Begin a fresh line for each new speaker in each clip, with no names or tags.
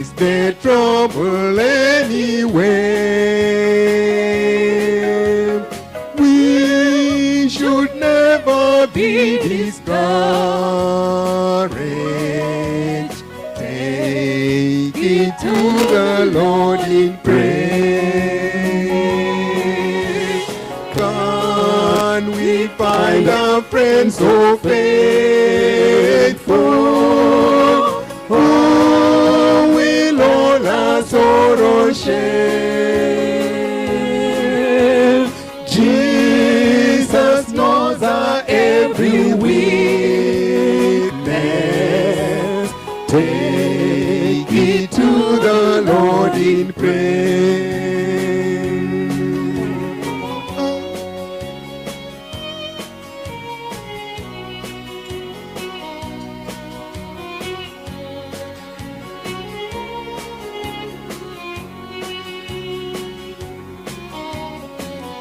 Is there trouble anywhere? We should never be discouraged. Take it to the Lord in prayer. Can we find a friend so faithful? Oh, will all our sorrow share? Jesus knows our every weakness. Take it to the Lord in prayer.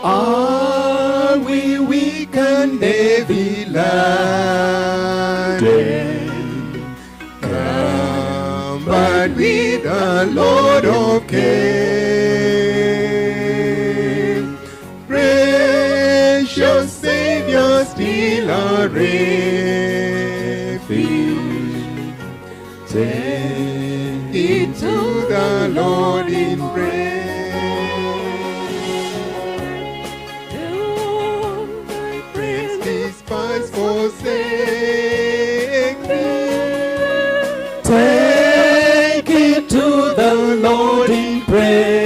Are we weak and heavy laden? Come but with the Lord of care. Precious Savior, still a refuge. Take it to the Lord in prayer. Forsake me. Take it to the Lord in prayer.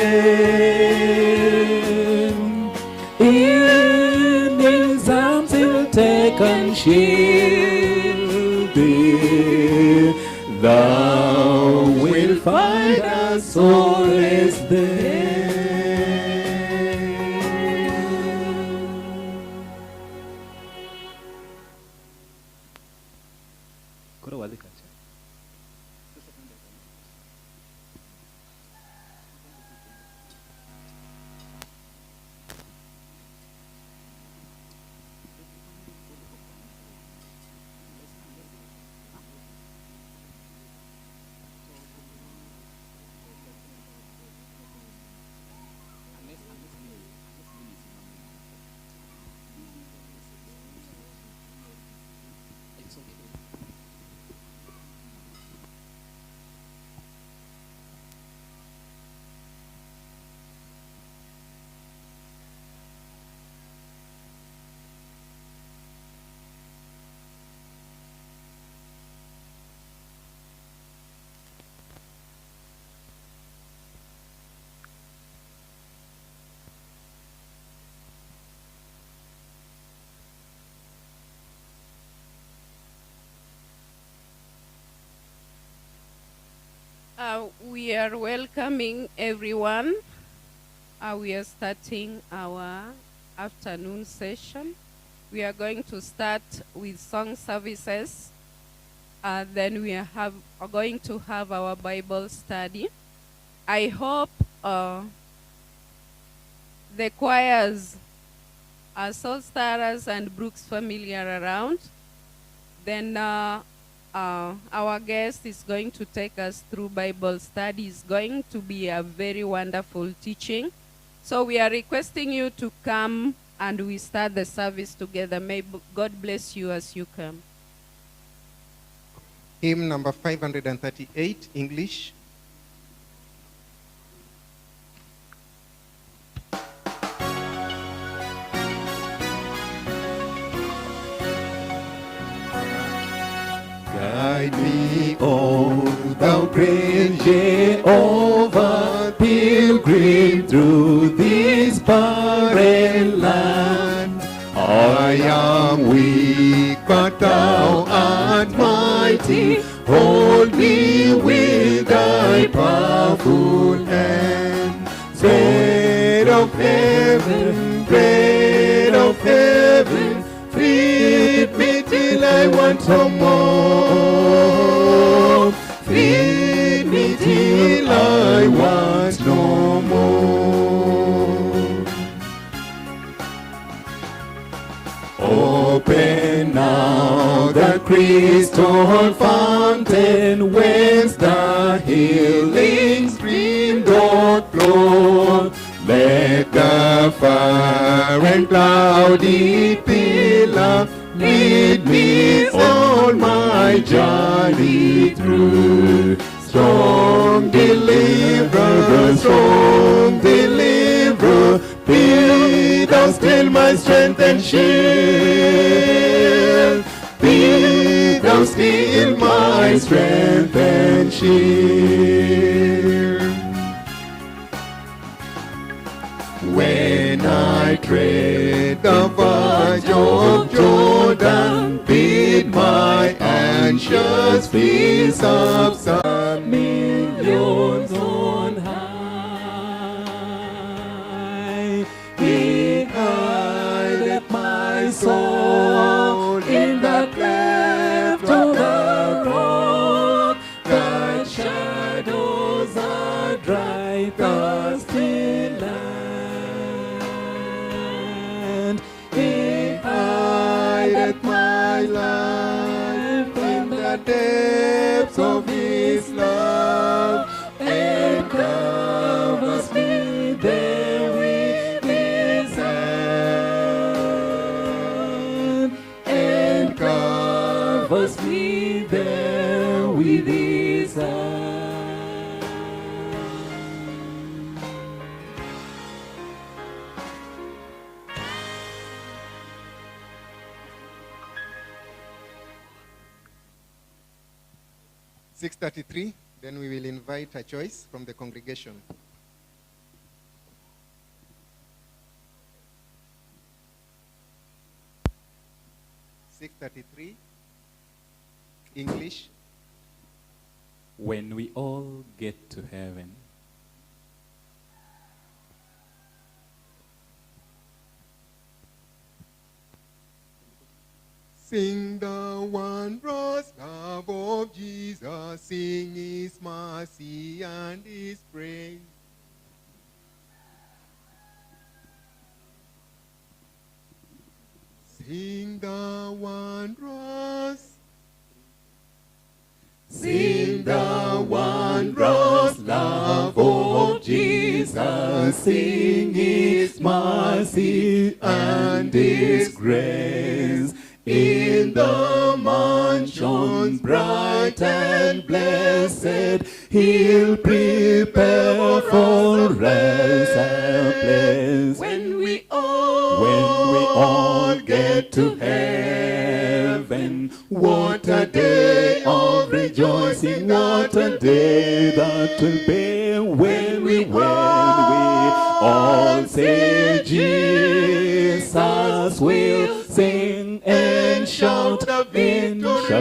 In His arms He'll take and shield thee. Thou wilt find a solace there.
We are welcoming everyone. We are starting our afternoon session. We are going to start with song services. Then we are going to have our Bible study. I hope the choirs, Soul Starers and Brooks family are around. Then our guest is going to take us through Bible study. It's going to be a very wonderful teaching. So we are requesting you to come and we start the service together. May God bless you as you come.
Hymn number 538, English. Guide me, O thou great Jehovah, pilgrim through this barren land. I am weak, but thou art mighty. Hold me with thy powerful hand. Bread of heaven, feed me till I want no more. Feed me till I want no more. Open now the crystal fountain whence the the healing stream doth flow. Let the fire and cloudy pillar lead me on my journey through. Strong deliverer, be thou still my strength and shield. Be thou still my strength and shield. When I tread the verge of Jordan, bid my anxious feet subside. Millions on high, He hideth my soul in the cleft of the rock. The shadows are dry, the still land. He hideth my life in the depths of His love, and covers me there with His hand, and covers me there with His hand.
6:33, then we will invite a choice from the congregation. English.
When we all get to heaven,
Sing the wondrous love of Jesus, sing His mercy and His praise. Sing the wondrous,
sing the wondrous love of Jesus, sing His mercy and His grace. In the mansion bright and blessed, He'll prepare for us a place. When we all get to heaven, what a day of rejoicing, what a day that will be when we all say Jesus will sing and shout the victory.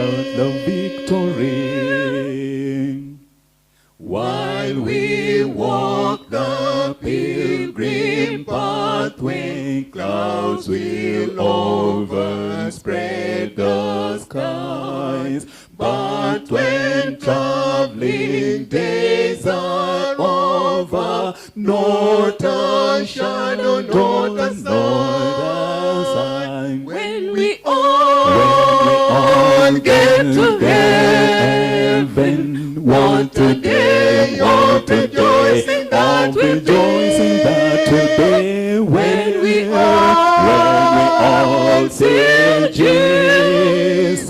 While we walk the pilgrim pathway, clouds will overspread the skies. But when traveling days are over, not a shadow, not a sign. When we all get to heaven, what a day of rejoicing that will be when we all see Jesus,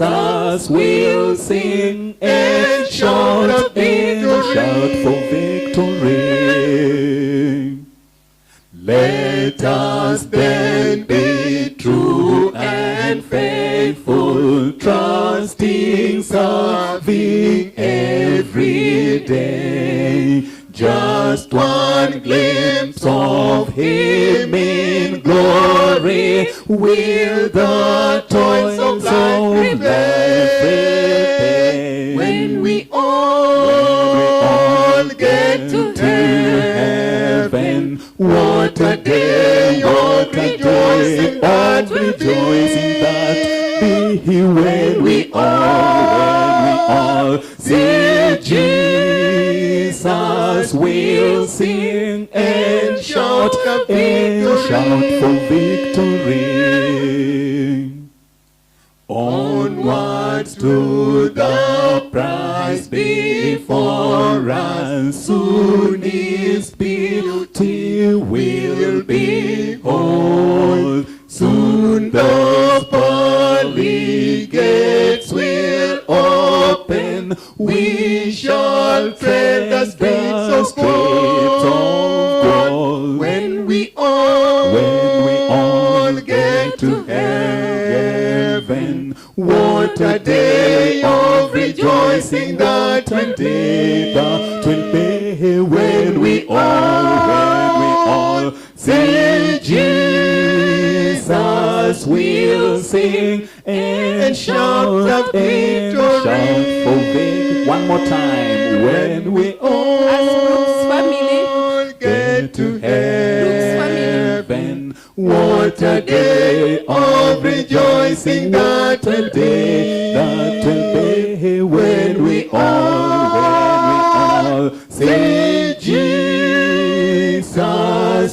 we'll sing and shout for victory. Let us then be true and faithful, trusting, serving every day. Just one glimpse of Him in glory, will the toils of life repay. When we all get to heaven, what a day of rejoicing that be when we all see Jesus, we'll sing and shout for victory. Onwards to the prize before before us. Soon His beauty will behold. Soon those pearly gates will open. We shall tread the streets of gold. When we all get to heaven, what a day of rejoicing that will be, when we all see Jesus. We'll sing and shout the victory. One more time. When we all get to heaven, what a day of rejoicing that will be, when we all see Jesus.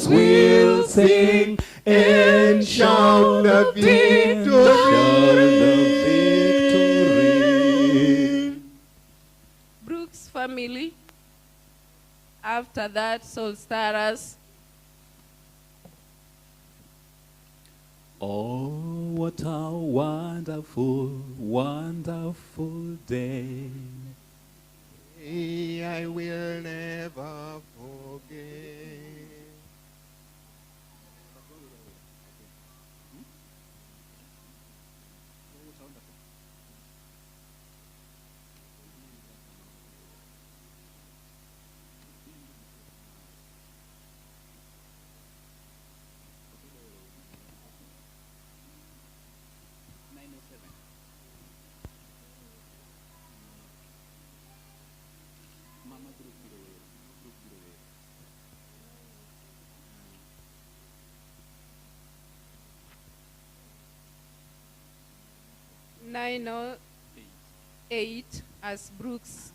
We'll sing and shout the victory.
Brooks family. After that, Soul Starters.
Oh, what a wonderful, wonderful day.
I will never forget.
Nine or 8 as Brooks.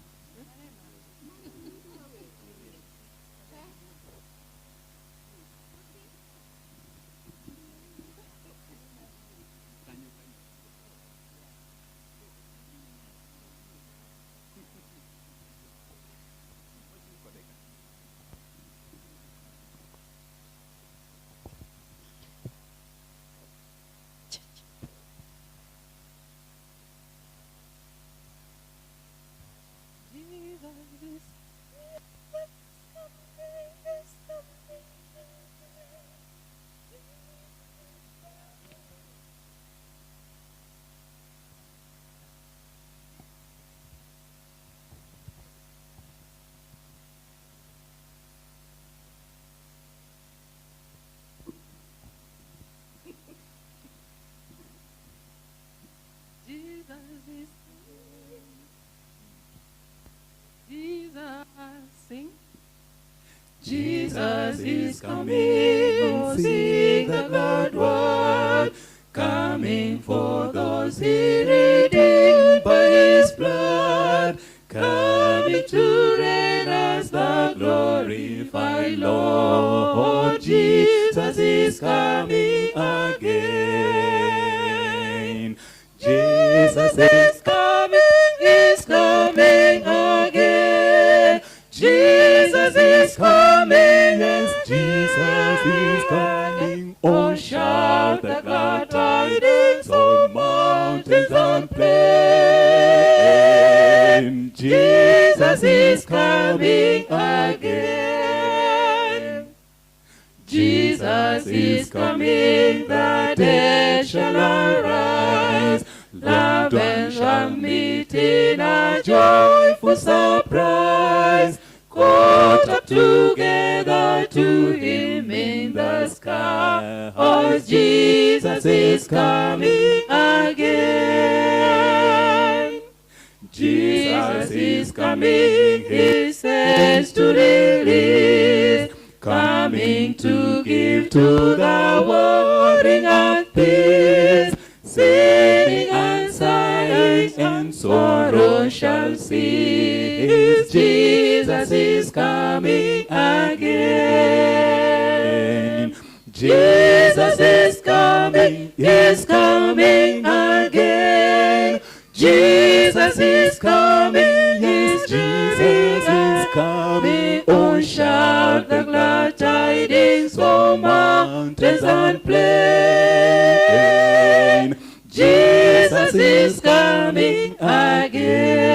Jesus is coming, sing the glad word, coming for those He redeemed by His blood, coming to reign as the glorified Lord. Jesus is coming again. Jesus is coming again. Jesus is coming, yes, Jesus is coming. Oh, shout the glad tidings on mountains and plains. Jesus is coming again. Jesus is coming, the dead shall arise. Loved ones shall meet in a joyful surprise. Caught up together to Him in the sky. Oh, Jesus is coming again. Jesus is coming, He says to release, coming to give to the warring earth peace. Singing and sighing and sorrow shall cease. Jesus is coming again. Jesus is coming again. Jesus is coming, yes, Jesus is coming. Oh, shout the glad tidings from mountains and plain. Jesus is coming again.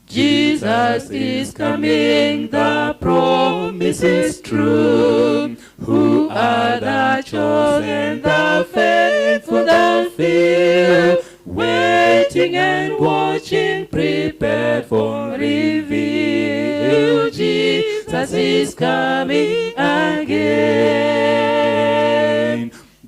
Jesus is coming, the promise is true. Who are the chosen, the faithful, the few, waiting and watching, prepared for reveal. Jesus is coming again.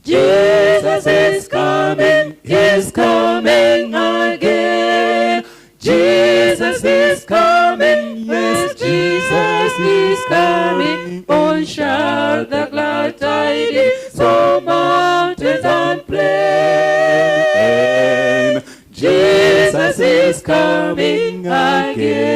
Jesus is coming, he's coming again. Jesus is coming, yes, Jesus is coming. Oh, shout the glad tidings from mountains and plain. Jesus is coming again.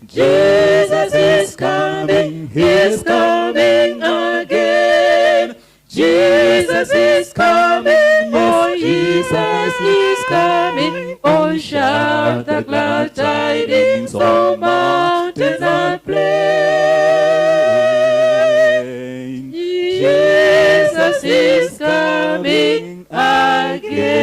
Jesus is coming, he's coming again. Jesus is coming, oh, Jesus is coming. Oh, shout the glad tidings from mountains and plain. Jesus is coming again.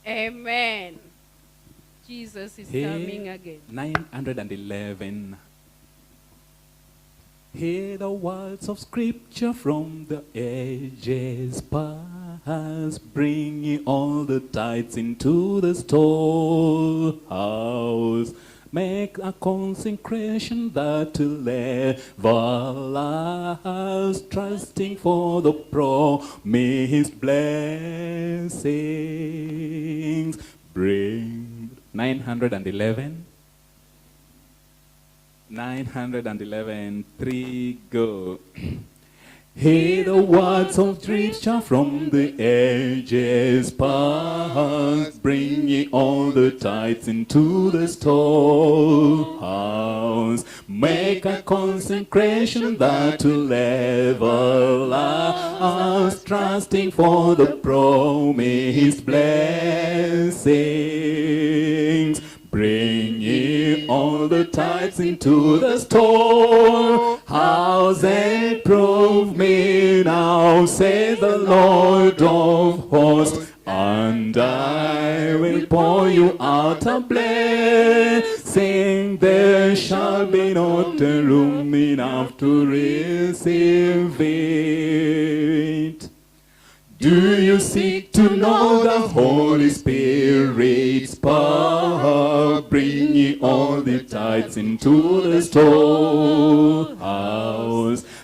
Amen. Jesus is coming again.
911. Hear the words of scripture from the ages past, bringing all the tithes into the storehouse. Make a consecration that will ever last, trusting for the promised blessings. Bring 911. 911, 3, go. Hear the words of scripture from the ages past, bringing all the tithes into the storehouse. Make a consecration that will ever last, trusting for the promised blessings. Bring ye all the tithes into the storehouse and prove me now, says the Lord of hosts, and I will pour you out a blessing. There shall be not a room enough to receive it. Do you seek to know the Holy Spirit's power? Bring ye all the tithes into the storehouse,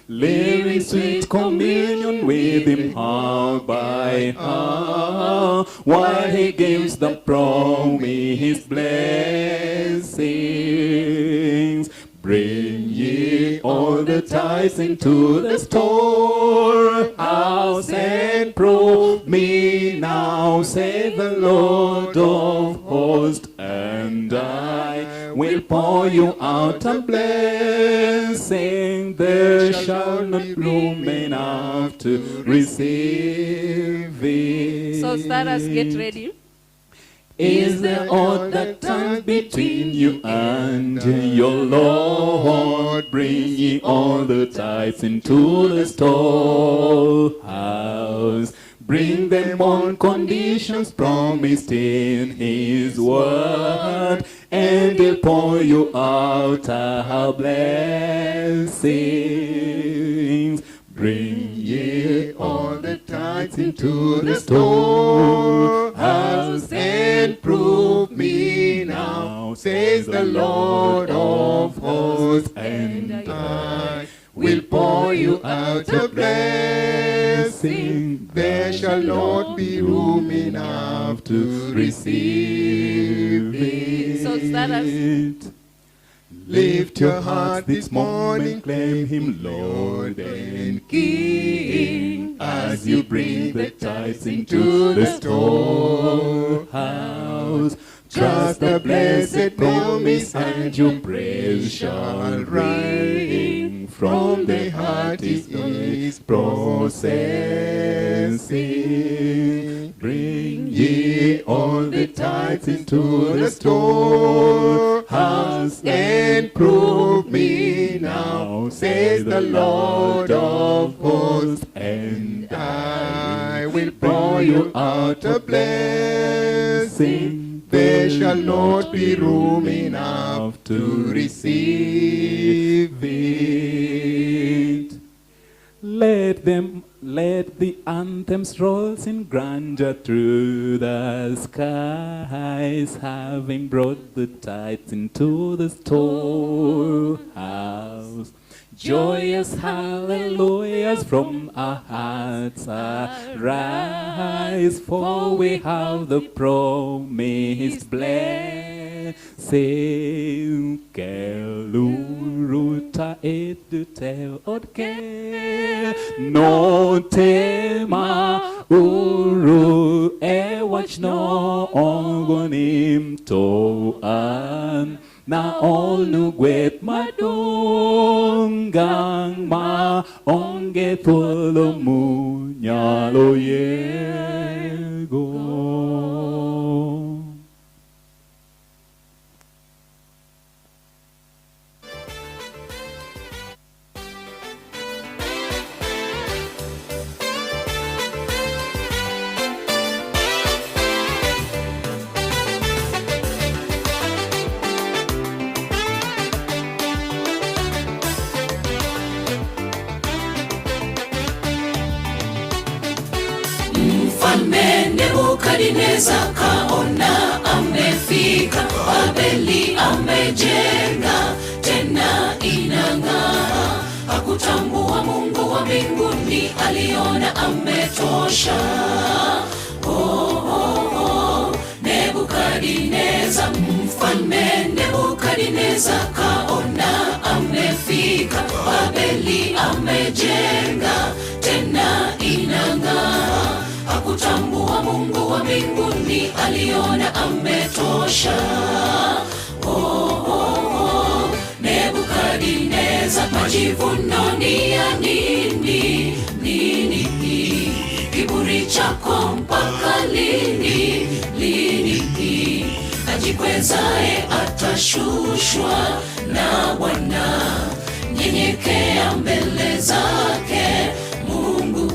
living sweet communion with Him hour by hour, while He gives the promised blessings. Bring ye all the tithes into the storehouse and prove me now, saith the Lord of hosts, and I will pour you out a blessing. There shall not room enough to receive it.
So starters, get ready.
Is there aught that stands between you and your Lord? Bring ye all the tithes into the storehouse. Bring them on conditions promised in His word, and He'll pour you out a blessings. Bring ye all the tithes into the storehouse, and prove me now, says the Lord of hosts, and I will pour you out a blessing. There shall not be room enough to receive it.
So starters,
lift your heart this morning, claim Him Lord and King, as you bring the tithes into the storehouse.
Trust the blessed promise,
and your praise shall ring from the heart is processing. Bring ye all the tithes into the storehouse, and prove me now, says the Lord of hosts, and I will pour you out a blessing. There shall not be room enough to receive it. Let the anthems roll in grandeur through the skies, having brought the tithes into the storehouse. Joyous hallelujahs from our hearts arise, for we have the promised blessing. Keluruta edute odke no tema uru ewach no ongonim toan. Na all nu gwet madongang ma onge tulo mu nyalo yego.
Mfalme Nebukadneza kaona amefika, Babeli amejenga tena inang'aa. Hakutambua Mungu wa mbinguni, aliona ametosha. Nebukadneza, Mfalme Nebukadneza kaona amefika, Babeli amejenga tena inang'aa. Hakutambua Mungu wa mbinguni, aliona ametosha. Nebukadneza, majivuno ni ya nini? Kiburi chako mpaka lini? Ajikwezae atashushwa na Bwana, nyenyekea mbele zake Mungu.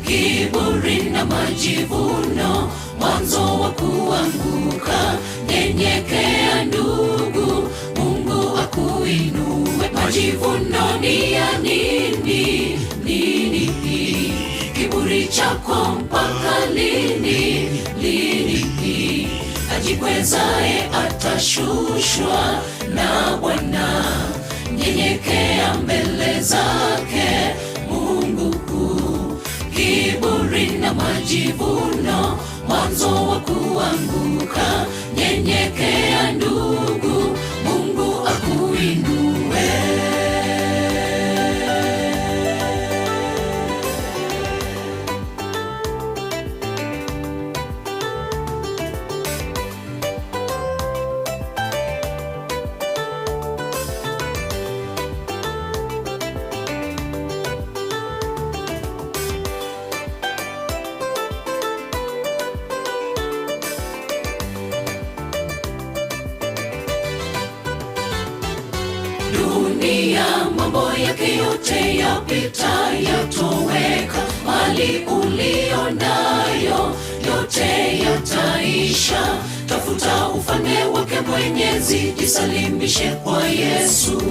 Kiburi na majivuno mwanzo wa kuanguka, nyenyekea ndugu, Mungu akuinue. Majivuno ni ya nini? Kiburi chako mpaka lini? Ajikwezae atashushwa na Bwana, nyenyekea mbele zake Mungu. Kiburi na majivuno mwanzo wa kuanguka, nyenyekea ndugu, Mungu akuinue. Dunia mambo yake yote yapita, yatoweka. Mali ulio nayo yote yataisha. Tafuta ufalme wake Mwenyezi, jisalimishe kwa Yesu.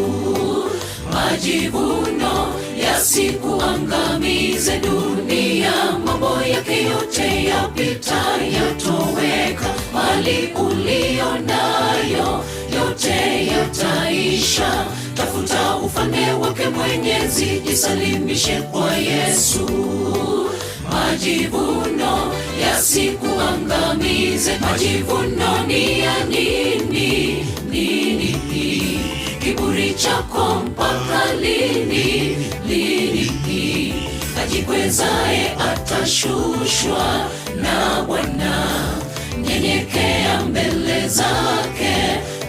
Majivuno yasikuangamize. Dunia mambo yake yote yapita, yatoweka. Mali ulio nayo yote yataisha. Tafuta ufalme wake Mwenyezi, jisalimishe kwa Yesu. Majivuno yasikuangamize. Majivuno ni ya nini? Kiburi chako mpaka lini? Ajikwezae atashushwa na Bwana, nyenyekea mbele zake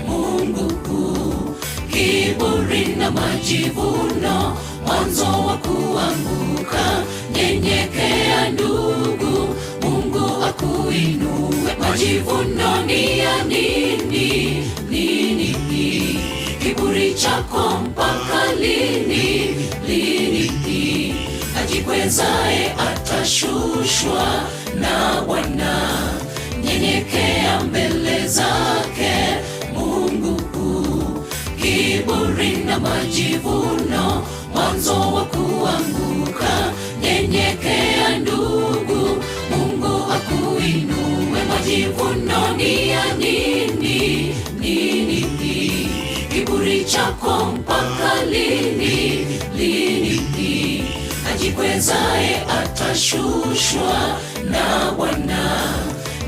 Mungu kuu. Kiburi na majivuno, mwanzo wa kuanguka. Nyenyekea ndugu, Mungu akuinue. Majivuno ni ya nini? Nini? Kiburi chako mpaka lini? Lini? Ajikwezae atashushwa na Bwana. Nyenyekea mbele zake Mungu kuu. Kiburi na majivuno, mwanzo wa kuanguka. Nyenyekea ndugu, Mungu akuinue. Majivuno ni ya nini? Nini? Kiburi chako mpaka lini? Lini? Ajikwezae atashushwa na Bwana.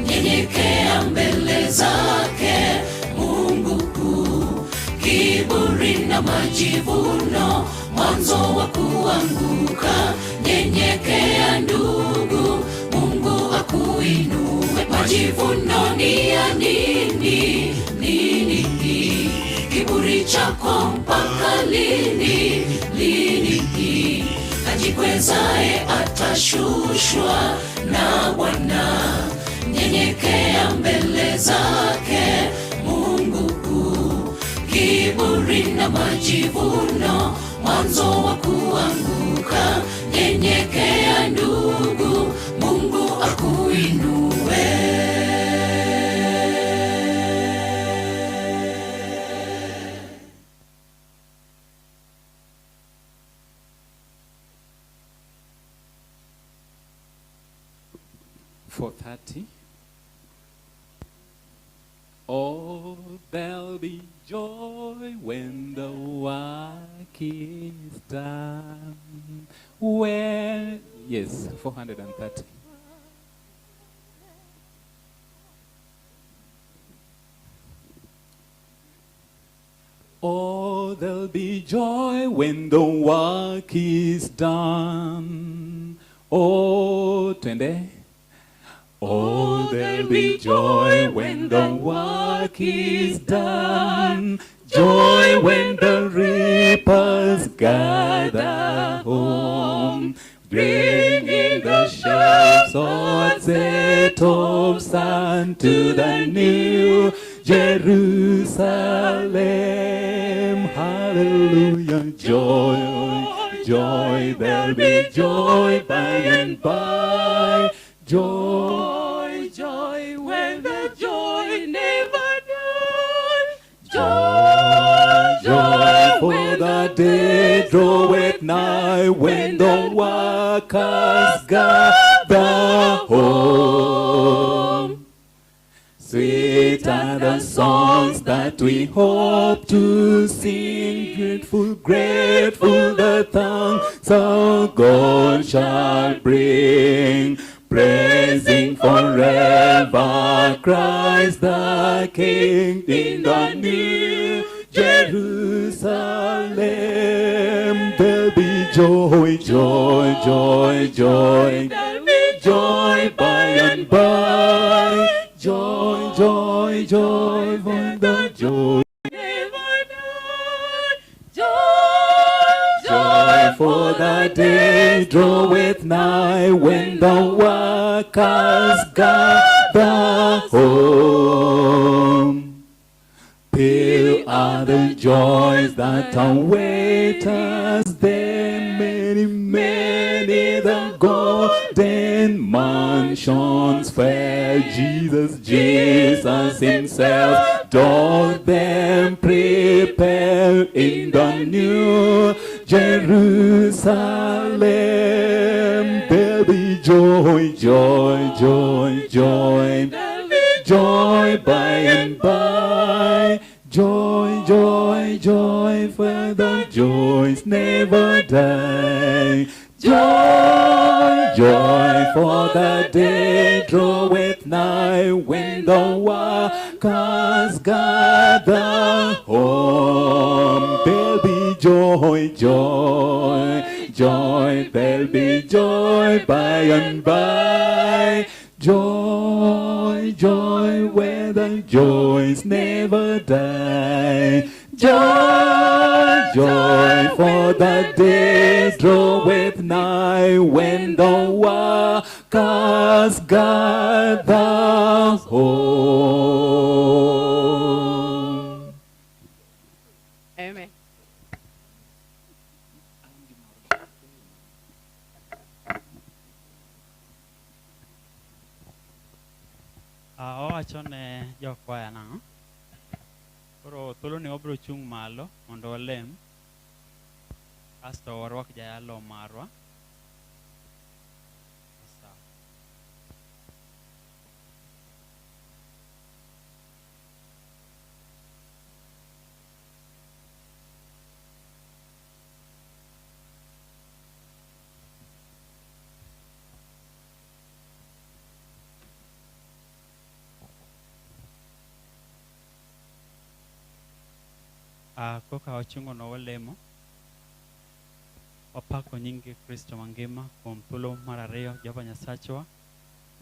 Nyenyekea mbele zake Mungu kuu. Kiburi na majivuno, mwanzo wa kuanguka. Nyenyekea ndugu, Mungu akuinue. Majivuno ni ya nini? Nini? Kiburi chako mpaka lini? Lini? Ajikwezae atashushwa na Bwana. Nyenyekea mbele zake Mungu kuu. Kiburi na majivuno, mwanzo wa kuanguka. Nyenyekea ndugu, Mungu akuinue.
Oh, there'll be joy when the work is done. When, yes, 430. Oh, there'll be joy when the work is done. Oh, twende. Oh, there'll be joy when the work is done. Joy when the reapers gather home, bringing the sheaves of set of sun to the new Jerusalem. Hallelujah. Joy, joy, there'll be joy by and by. Joy, joy, when the joy never dies. Joy, joy, for the day draweth nigh, when the workers gather home. Sweet are the songs that we hope to sing, grateful, grateful the thanks our God shall bring. Praising forever Christ the King in the new Jerusalem. There'll be joy, joy, joy, joy. There'll be joy by and by. Joy, joy, joy, for the joy never die. Joy, for the day draweth nigh, when the workers gather home. Pale are the joys that await us then, many, many the golden mansions fair. Jesus, Jesus himself doth them prepare in the new Jerusalem. There'll be joy, joy, joy, joy. There'll be joy by and by. Joy, joy, joy, for the joys never die. Joy, joy, for the day draweth nigh, when the workers gather home. There'll be joy, joy, joy, there'll be joy by and by. Joy, joy, where the while joys never die. Joy, joy, for the day draweth nigh when the workers gather home.
Amen.
Owacho ne jokwaya nang'o? Koro thuolo ni wabiro chung' malo mondo walem, kasto warwak jayalo marwa. Koka wachungo no walemo, wapako nyingi Kristo mangima kuom thuolo mar ariyo Jehova Nyasachwa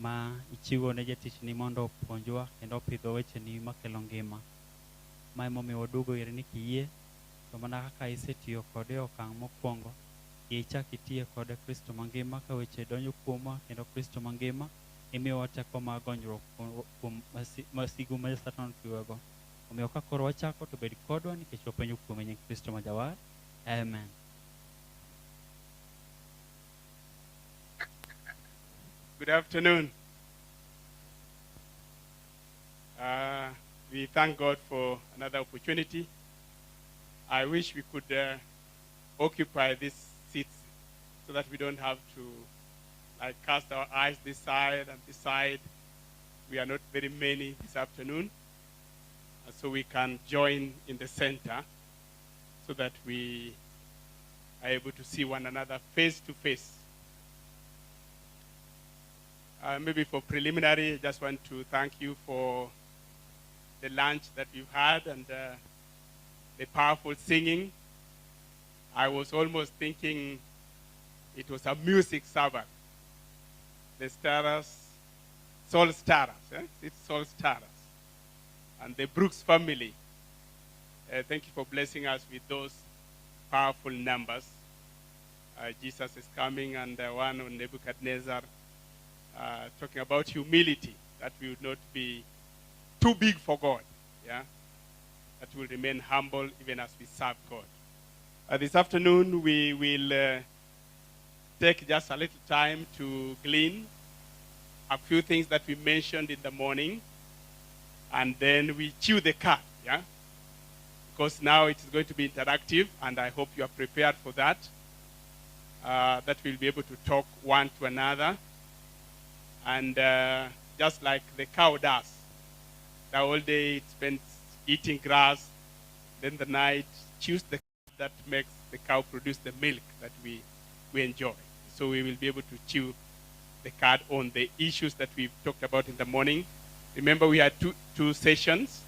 ma ichiwo ne jatichni mondo opuonjwa kendo opidho wecheni makelo ngima. Ma emomiyo waduogo iri ni kiyie, to mana kaka isetiyo kode okang' mokwongo, ichak itiye kode Kristo mangima ka weche donjo kuomwa kendo Kristo mangima imiyo wateko mag gonyruok kuom masigu ma Satan tiyogo. Omiyo ka koro wachako to bed kodwa nikech wapenjo kuom nying Kristo ma Jawar. Amen.
Good afternoon. We thank God for another opportunity. I wish we could occupy these seats so that we don't have to cast our eyes this side and this side. We are not very many this afternoon. So we can join in the center so that we are able to see one another face to face. Maybe for preliminary, I just want to thank you for the lunch that you've had and the powerful singing. I was almost thinking it was a music Sabbath. The Starers, Soul Starers, it's Soul Starers. And the Brooks family, thank you for blessing us with those powerful numbers. Jesus is coming, and one on Nebuchadnezzar, talking about humility, that we would not be too big for God, yeah? That we will remain humble even as we serve God. This afternoon, we will take just a little time to glean a few things that we mentioned in the morning, and then we chew the cud, yeah? Because now it is going to be interactive, and I hope you are prepared for that. That we'll be able to talk one to another. And just like the cow does, the whole day it spends eating grass, then the night chews the cud that makes the cow produce the milk that we enjoy. So we will be able to chew the cud on the issues that we've talked about in the morning. Remember, we had two sessions.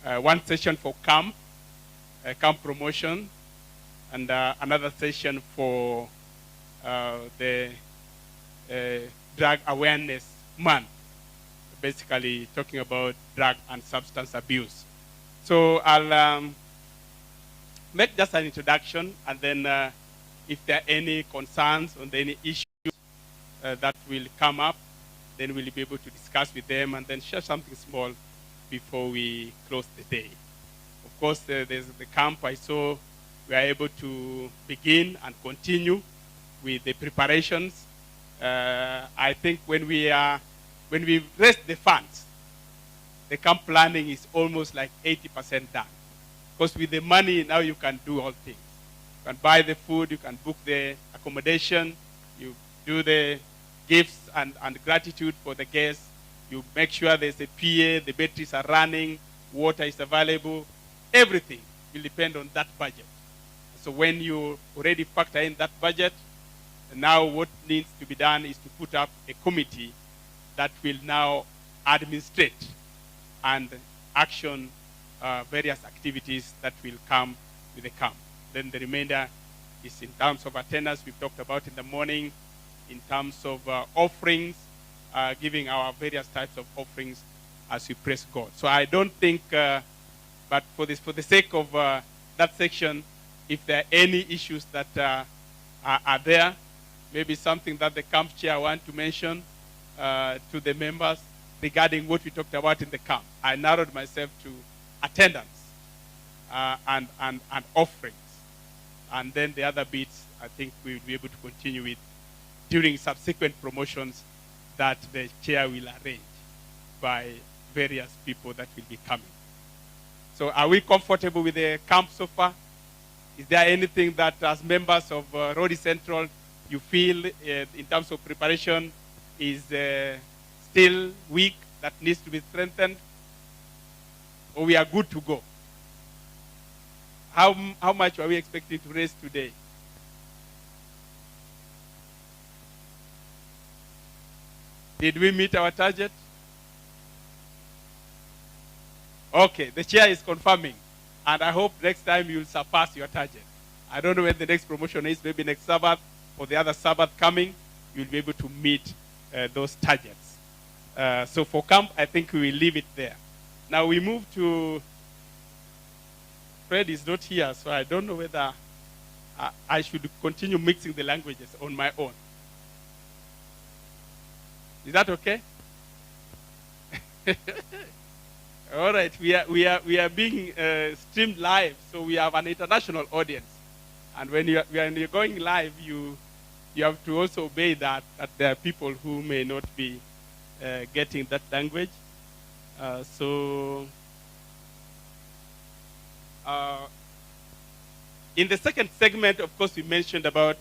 One session for camp promotion, and another session for the Drug Awareness Month, basically talking about drug and substance abuse. So I'll make just an introduction, and then if there are any concerns on any issues that will come up, then we'll be able to discuss with them and then share something small before we close the day. Of course, there's the camp. I saw we are able to begin and continue with the preparations. I think when we raise the funds, the camp planning is almost like 80% done. Because with the money, now you can do all things. You can buy the food, you can book the accommodation, you do the gifts and gratitude for the guests. You make sure there's a PA, the batteries are running, water is available. Everything will depend on that budget. So when you already factor in that budget, now what needs to be done is to put up a committee that will now administrate and action various activities that will come with the camp. Then the remainder is in terms of attendance we've talked about in the morning, in terms of offerings, giving our various types of offerings, as we praise God. So I don't think, but for the sake of that section, if there are any issues that are there, maybe something that the camp chair want to mention to the members regarding what we talked about in the camp. I narrowed myself to attendance and offerings. And then the other bits, I think we will be able to continue with during subsequent promotions that the chair will arrange by various people that will be coming. So are we comfortable with the camp so far? Is there anything that as members of Rodi Central you feel in terms of preparation is still weak, that needs to be strengthened? Or we are good to go? How much are we expecting to raise today? Did we meet our target? Okay, the chair is confirming. And I hope next time you'll surpass your target. I don't know when the next promotion is, maybe next Sabbath or the other Sabbath coming, you'll be able to meet those targets. So for camp, I think we will leave it there. Now we move to, Fred is not here, so I don't know whether I should continue mixing the languages on my own. Is that okay? All right, we are being streamed live, so we have an international audience. And when you're going live, you have to also obey that there are people who may not be getting that language. In the second segment, of course, we mentioned about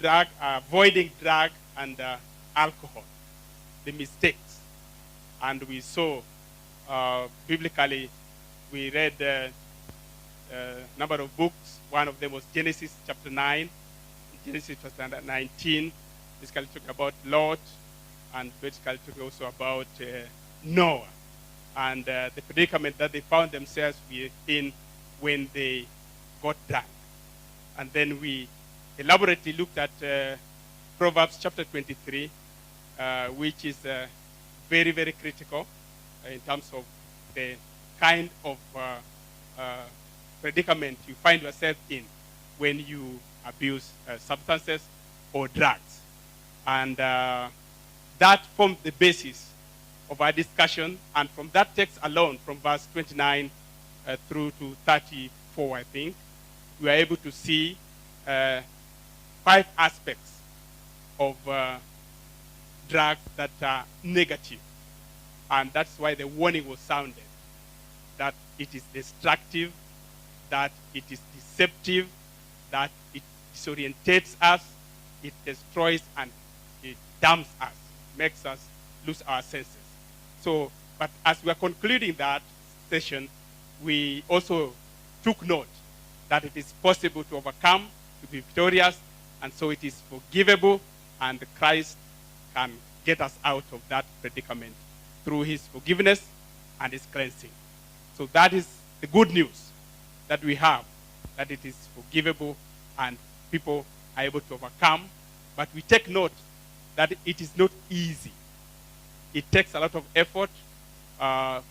drug, avoiding drug and alcohol, the mistakes. And we saw, biblically, we read a number of books. One of them was Genesis chapter 9. Genesis chapter 19, basically talking about Lot, and basically talking also about Noah, and the predicament that they found themselves in when they got drunk. And then we elaborately looked at Proverbs chapter 23, which is very, very critical in terms of the kind of predicament you find yourself in when you abuse substances or drugs. And that formed the basis of our discussion. And from that text alone, from verse 29 through to 34, I think, we are able to see 5 aspects of drugs that are negative. And that's why the warning was sounded, that it is destructive, that it is deceptive, that it disorientates us, it destroys and it damns us, makes us lose our senses. So, but as we are concluding that session, we also took note that it is possible to overcome, to be victorious, and so it is forgivable, and Christ can get us out of that predicament through his forgiveness and his cleansing. So that is the good news that we have, that it is forgivable and people are able to overcome. But we take note that it is not easy. It takes a lot of effort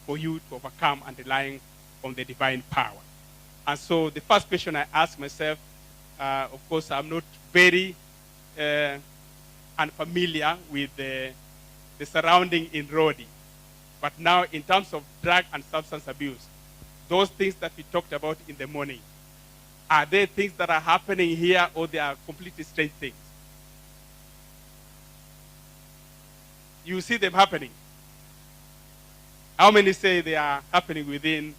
for you to overcome and relying on the divine power. And so the first question I ask myself, of course, I'm not very unfamiliar with the surrounding in Rodi. But now, in terms of drug and substance abuse, those things that we talked about in the morning, are they things that are happening here, or they are completely strange things? You see them happening. How many say they are happening within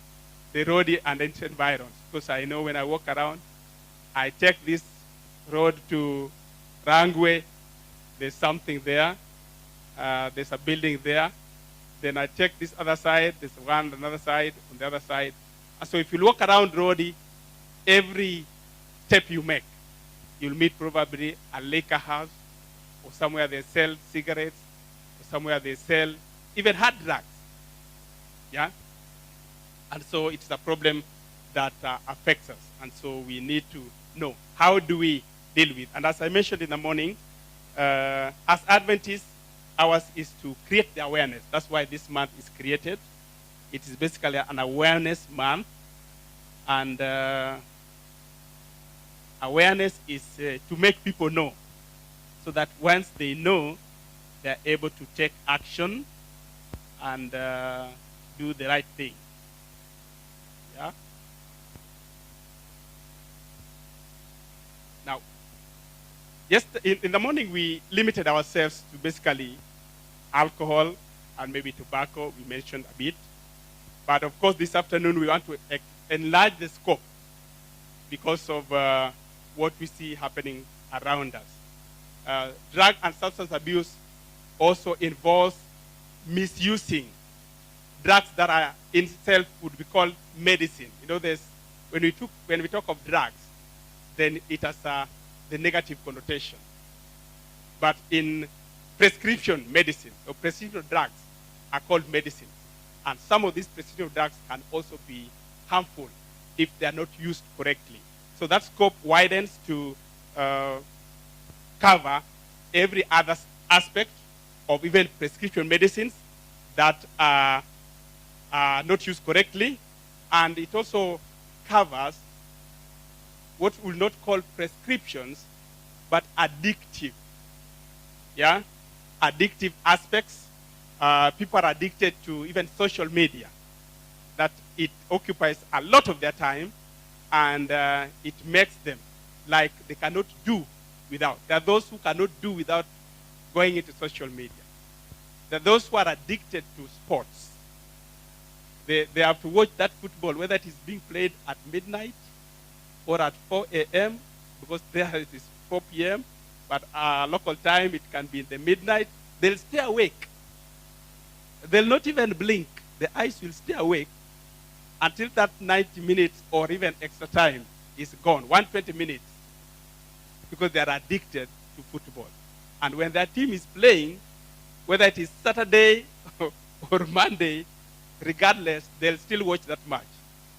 the Rodi and its environs? Because I know when I walk around, I take this road to Rangwe, there's something there. There's a building there. Then I take this other side, there's one on another side, on the other side. And so if you walk around Rodi, every step you make, you'll meet probably a liquor house, or somewhere they sell cigarettes, or somewhere they sell even hard drugs. Yeah? And so it's a problem that affects us. And so we need to know, how do we deal with? And as I mentioned in the morning, as Adventists, ours is to create the awareness. That's why this month is created. It is basically an awareness month. And awareness is to make people know, so that once they know, they're able to take action and do the right thing. Yeah. Now, just in the morning, we limited ourselves to basically alcohol and maybe tobacco. We mentioned a bit. But of course, this afternoon, we want to enlarge the scope because of what we see happening around us. Drug and substance abuse also involves misusing drugs that are in itself would be called medicine. You know, when we talk of drugs, then it has the negative connotation. But in prescription medicine, or prescription drugs are called medicine. And some of these prescription drugs can also be harmful if they are not used correctly. So that scope widens to cover every other aspect of even prescription medicines that are not used correctly. And it also covers what we'll not call prescriptions, but addictive. Yeah? Addictive aspects. People are addicted to even social media, that it occupies a lot of their time, and it makes them like they cannot do without. There are those who cannot do without going into social media. There are those who are addicted to sports. They have to watch that football, whether it is being played at midnight or at 4 a.m., because there it is 4 p.m., but local time, it can be in the midnight. They'll stay awake. They'll not even blink. The eyes will stay awake until that 90 minutes or even extra time is gone, 120 minutes, because they are addicted to football. And when their team is playing, whether it is Saturday or Monday, regardless, they'll still watch that match.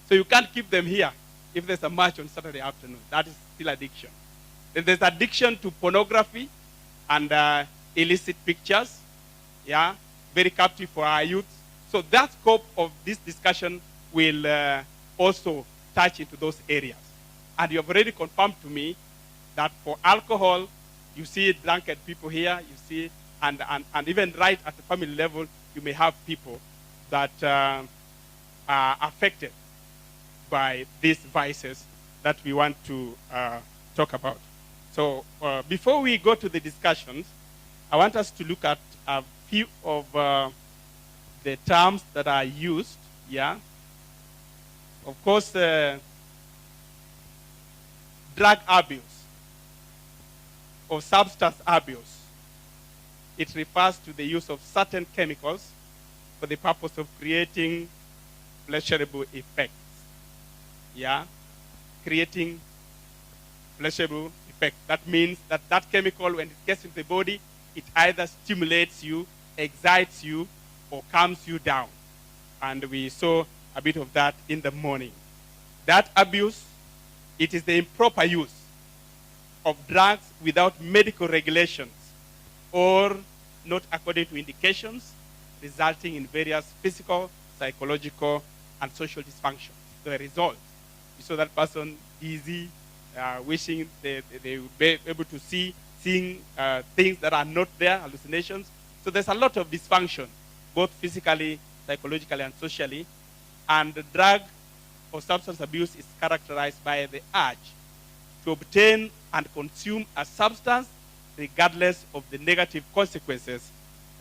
So you can't keep them here if there's a match on Saturday afternoon. That is still addiction. Then there's addiction to pornography and illicit pictures. Yeah, very captive for our youth. So that scope of this discussion will also touch into those areas. And you have already confirmed to me that for alcohol, you see drunken people here, you see, and even right at the family level, you may have people that are affected by these vices that we want to talk about. So before we go to the discussions, I want us to look at a few of the terms that are used. Yeah. Of course, drug abuse or substance abuse. It refers to the use of certain chemicals for the purpose of creating pleasurable effects. Yeah, creating pleasurable effects. That means that that chemical, when it gets into the body, it either stimulates you, excites you, or calms you down. And we saw a bit of that in the morning. That abuse, it is the improper use of drugs without medical regulations or not according to indications, resulting in various physical, psychological, and social dysfunctions. The result, you saw that person dizzy, wishing they would be able to seeing things that are not there, hallucinations. So there's a lot of dysfunction, both physically, psychologically, and socially. And the drug or substance abuse is characterized by the urge to obtain and consume a substance regardless of the negative consequences,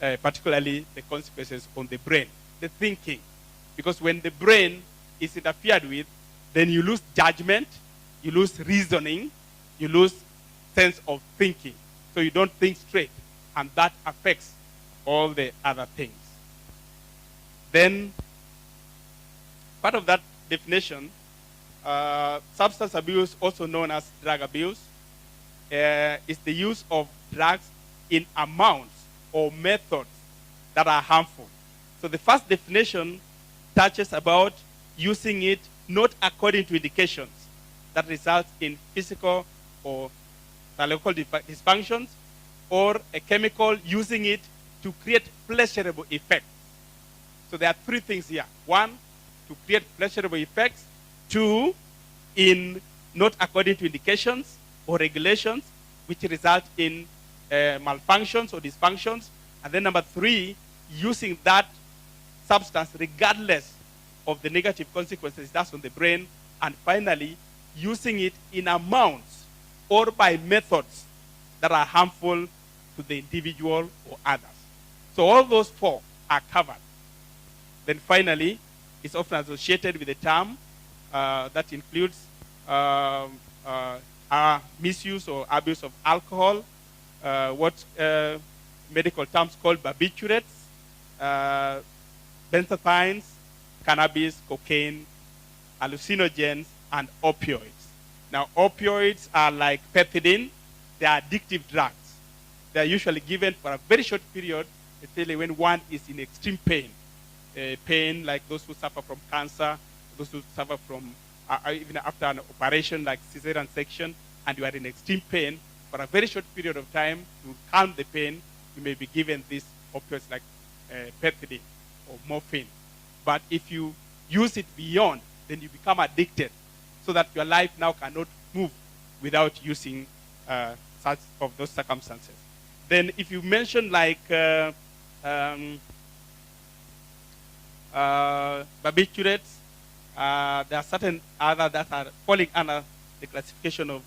particularly the consequences on the brain, the thinking. Because when the brain is interfered with, then you lose judgment, you lose reasoning, you lose sense of thinking. So you don't think straight, and that affects all the other things. Then, part of that definition, substance abuse, also known as drug abuse, is the use of drugs in amounts or methods that are harmful. So the first definition touches about using it not according to indications that results in physical or psychological dysfunctions, or a chemical using it to create pleasurable effects. So there are three things here. One, to create pleasurable effects. Two, in not according to indications or regulations, which result in malfunctions or dysfunctions. And then number three, using that substance regardless of the negative consequences it has on the brain. And finally, using it in amounts or by methods that are harmful to the individual or others. So all those four are covered. Then finally, it's often associated with a term that includes misuse or abuse of alcohol, what medical terms called barbiturates, benzodiazepines, cannabis, cocaine, hallucinogens, and opioids. Now, opioids are like pethidine. They are addictive drugs. They are usually given for a very short period, especially when one is in extreme pain. Pain like those who suffer from cancer, those who suffer from even after an operation like cesarean section, and you are in extreme pain for a very short period of time to calm the pain, you may be given these opioids like pethidine or morphine. But if you use it beyond, then you become addicted, so that your life now cannot move without using such of those circumstances. Then if you mention like barbiturates, there are certain other that are falling under the classification of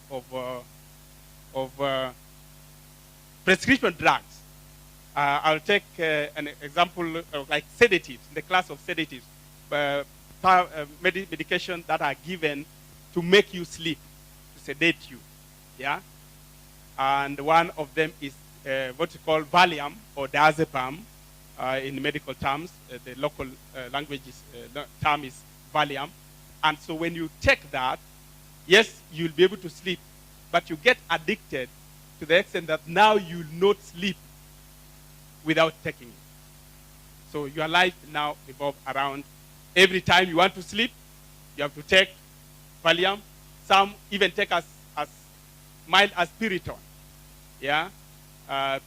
prescription drugs. I'll take an example of like sedatives, in the class of sedatives, medication that are given to make you sleep, to sedate you, yeah? And one of them is what we call Valium or diazepam in medical terms. The local language term is Valium. And so when you take that, yes, you'll be able to sleep, but you get addicted to the extent that now you'll not sleep without taking it. So your life now revolves around every time you want to sleep, you have to take Valium. Some even take as mild as Piriton. Yeah?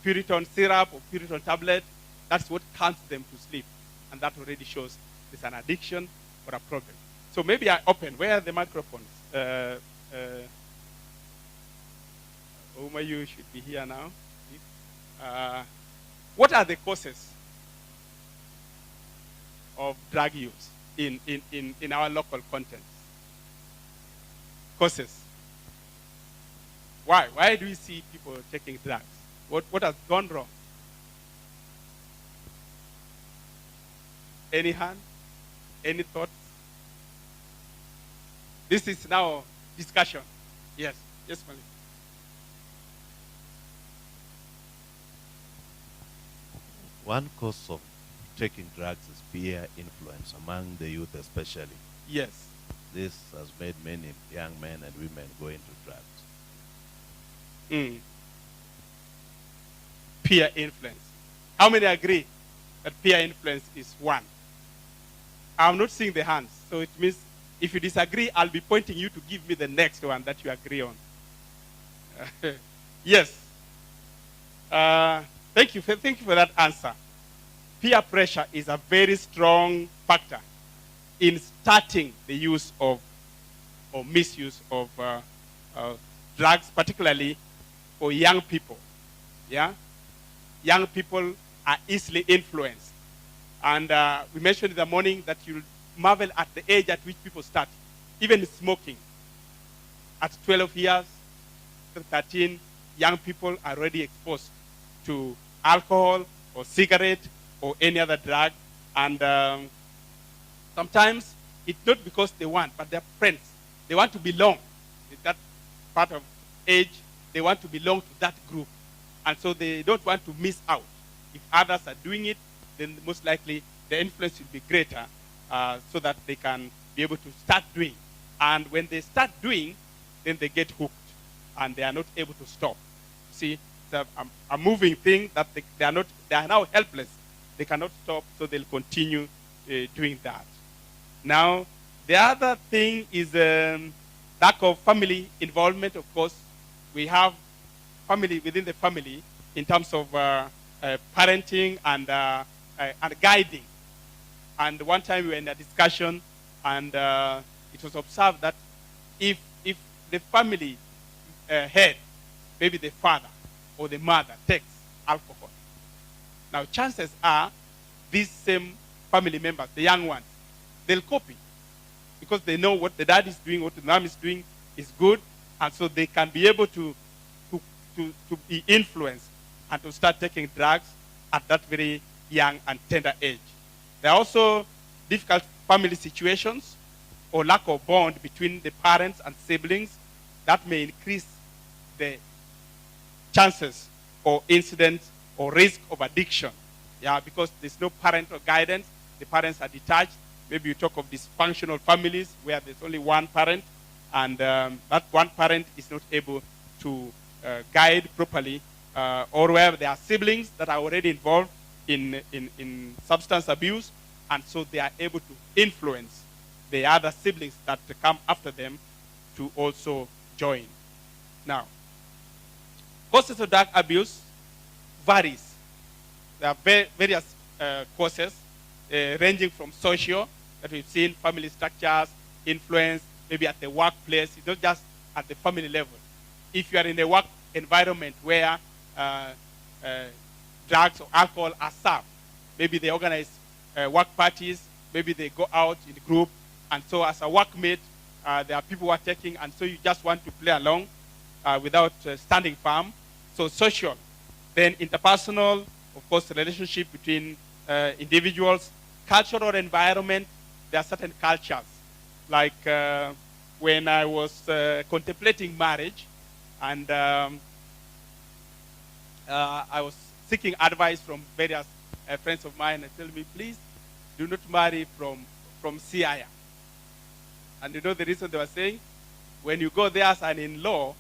Piriton syrup or Piriton tablet, that's what calms them to sleep. And that already shows there's an addiction or a problem. So maybe I open. Where are the microphones? Uma, you should be here now. What are the causes of drug use in our local context? Causes. Why? Why do we see people taking drugs? What has gone wrong? Any hand? Any thoughts? This is now discussion. Yes. Yes, Malik.
One cause of taking drugs is peer influence among the youth especially.
Yes.
This has made many young men and women go into drugs.
Peer influence. How many agree that peer influence is one? I'm not seeing the hands, so it means if you disagree, I'll be pointing you to give me the next one that you agree on. Yes. Thank you for that answer. Peer pressure is a very strong factor in starting the use of or misuse of drugs, particularly for young people. Yeah? Young people are easily influenced. And we mentioned in the morning that you'll marvel at the age at which people start. Even smoking. At 12 years, 13, young people are already exposed to alcohol or cigarette or any other drug. And sometimes it's not because they want, but they're friends. They want to belong. In that part of age, they want to belong to that group. And so they don't want to miss out. If others are doing it, then most likely the influence will be greater so that they can be able to start doing. And when they start doing, then they get hooked and they are not able to stop. See, it's a moving thing that they are now helpless. They cannot stop, so they'll continue doing that. Now, the other thing is lack of family involvement. Of course, we have family within the family in terms of parenting and guiding. And one time we were in a discussion, and it was observed that if the family head, maybe the father or the mother, takes alcohol, now chances are these same family members, the young ones, they'll copy because they know what the dad is doing, what the mom is doing is good, and so they can be able to be influenced and to start taking drugs at that very young and tender age. There are also difficult family situations or lack of bond between the parents and siblings that may increase the chances or incidents or risk of addiction. Yeah, because there's no parental guidance, the parents are detached. Maybe you talk of dysfunctional families where there's only one parent, and that one parent is not able to guide properly, or where there are siblings that are already involved in substance abuse, and so they are able to influence the other siblings that come after them to also join. Now, causes of drug abuse varies. There are various causes ranging from social, that we've seen, family structures, influence, maybe at the workplace. It's not just at the family level. If you are in a work environment where drugs or alcohol are served, maybe they organize work parties, maybe they go out in a group, and so as a workmate, there are people who are taking, and so you just want to play along without standing firm. So social. Then interpersonal, of course, the relationship between individuals. Cultural environment, there are certain cultures. Like when I was contemplating marriage, and I was seeking advice from various friends of mine, and tell me, please do not marry from Siaya. And you know the reason they were saying? When you go there as an in-law,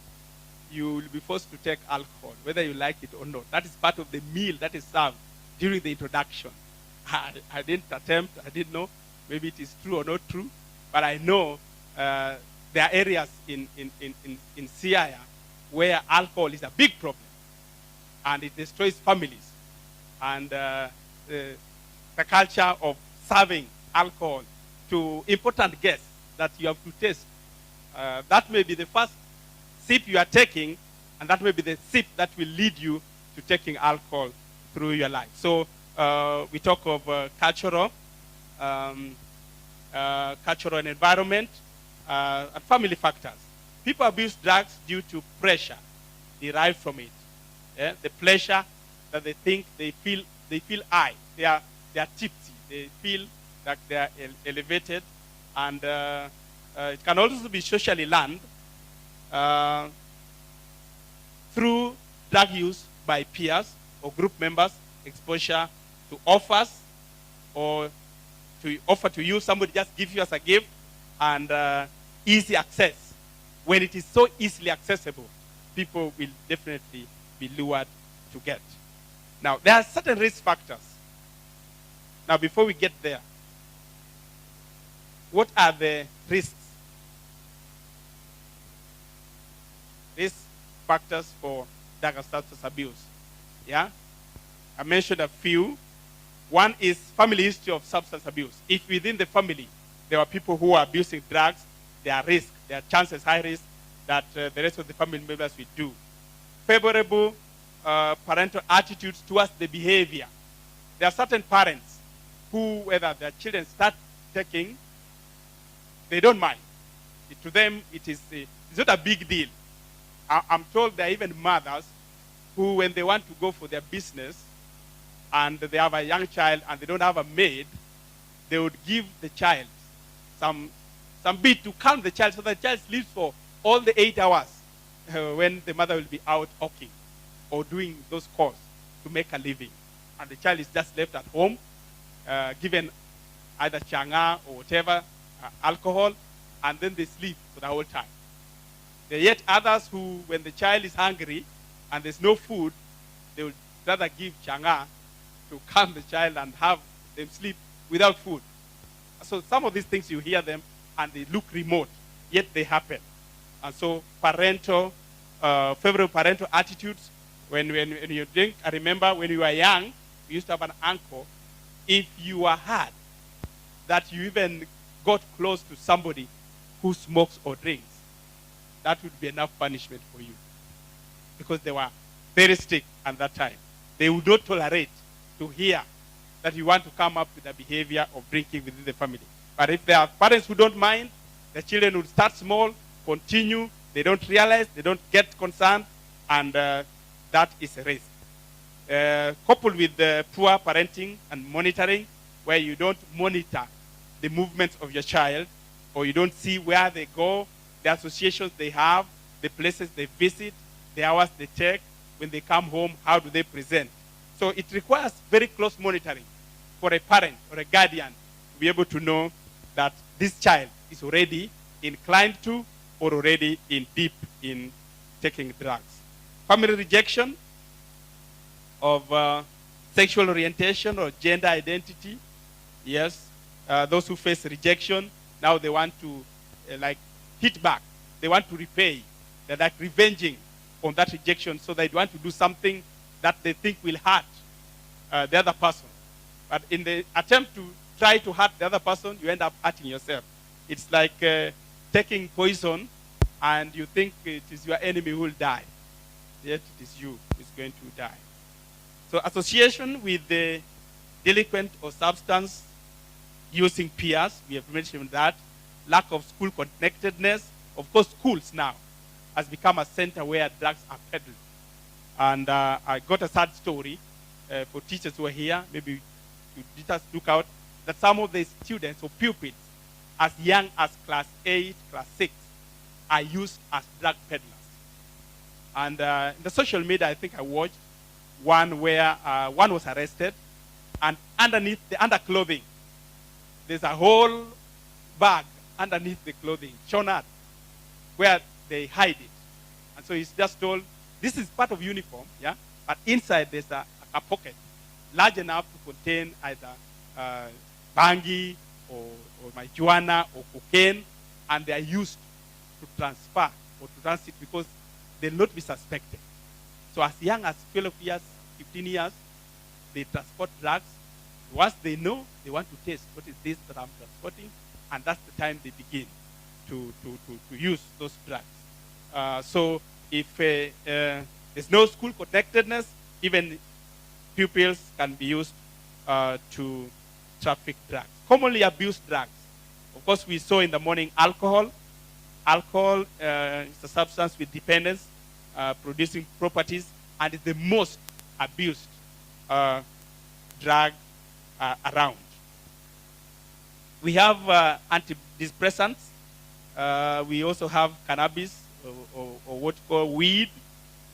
you will be forced to take alcohol, whether you like it or not. That is part of the meal that is served during the introduction. I didn't attempt, I didn't know. Maybe it is true or not true, but I know there are areas in Siaya where alcohol is a big problem, and it destroys families. And the culture of serving alcohol to important guests that you have to taste, that may be the first sip you are taking, and that may be the sip that will lead you to taking alcohol through your life. So we talk of cultural and environment, and family factors. People abuse drugs due to pressure derived from it. Yeah? The pleasure that they think they feel high. They are tipsy. They feel that they are elevated, and it can also be socially learned through drug use by peers or group members, exposure to offers, or to offer to you, somebody just gives you as a gift, and easy access. When it is so easily accessible, people will definitely be lured to get. Now, there are certain risk factors. Now, before we get there, what are the risks? Risk factors for drug and substance abuse. Yeah? I mentioned a few. One is family history of substance abuse. If within the family there are people who are abusing drugs, there are risks, there are chances, high risk, that the rest of the family members will do. Favorable parental attitudes towards the behavior. There are certain parents who, whether their children start taking, they don't mind. To them, it's not a big deal. I'm told there are even mothers who, when they want to go for their business and they have a young child and they don't have a maid, they would give the child some bit to calm the child so that the child sleeps for all the 8 hours when the mother will be out hawking or doing those chores to make a living. And the child is just left at home, given either changa or whatever, alcohol, and then they sleep for the whole time. There are yet others who, when the child is hungry and there's no food, they would rather give changa to calm the child and have them sleep without food. So some of these things, you hear them and they look remote, yet they happen. And so favorable parental attitudes When you drink, I remember when you were young, we used to have an uncle. If you were hard, that you even got close to somebody who smokes or drinks, that would be enough punishment for you. Because they were very strict at that time. They would not tolerate to hear that you want to come up with a behavior of drinking within the family. But if there are parents who don't mind, the children would start small, continue, they don't realize, they don't get concerned, and that is a risk. Coupled with poor parenting and monitoring, where you don't monitor the movements of your child, or you don't see where they go, the associations they have, the places they visit, the hours they take, when they come home, how do they present. So it requires very close monitoring for a parent or a guardian to be able to know that this child is already inclined to or already in deep in taking drugs. Family rejection of sexual orientation or gender identity. Yes, those who face rejection, now they want to like hit back. They want to repay. They're like revenging on that rejection, so they want to do something that they think will hurt the other person. But in the attempt to try to hurt the other person, you end up hurting yourself. It's like taking poison and you think it is your enemy who will die. Yet it is you who is going to die. So association with the delinquent or substance using peers, we have mentioned that. Lack of school connectedness. Of course, schools now has become a center where drugs are peddled. And I got a sad story for teachers who are here. Maybe you just look out that some of the students or pupils as young as class 8, class 6 are used as drug peddlers. And in the social media, I think I watched one where one was arrested, and underneath the underclothing, there's a whole bag underneath the clothing, shown out, where they hide it. And so he's just told, this is part of uniform, yeah, but inside there's a pocket large enough to contain either bangi or marijuana or cocaine, and they are used to transfer or to transit because they'll not be suspected. So as young as 12 years, 15 years, they transport drugs. Once they know, they want to test what is this that I'm transporting, and that's the time they begin to use those drugs. So if there's no school connectedness, even pupils can be used to traffic drugs. Commonly abused drugs. Of course, we saw in the morning alcohol. Alcohol is a substance with dependence, producing properties, and is the most abused drug around. We have antidepressants. We also have cannabis, or what you call weed,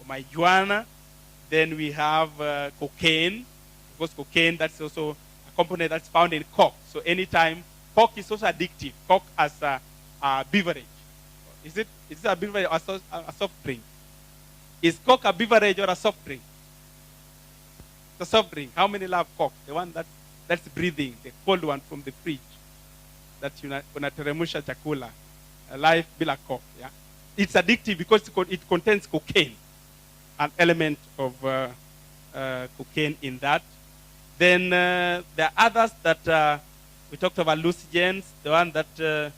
or marijuana. Then we have cocaine. Of course, cocaine, that's also a component that's found in Coke. So anytime, Coke is also addictive. Coke as a beverage. Is it a beverage or a soft drink? Is Coke a beverage or a soft drink? It's a soft drink. How many love Coke? The one that's breathing, the cold one from the fridge. That unateremusha chakula. Life bila Coke. Yeah? It's addictive because it contains cocaine. An element of cocaine in that. Then there are others that we talked about, hallucinogens, the one that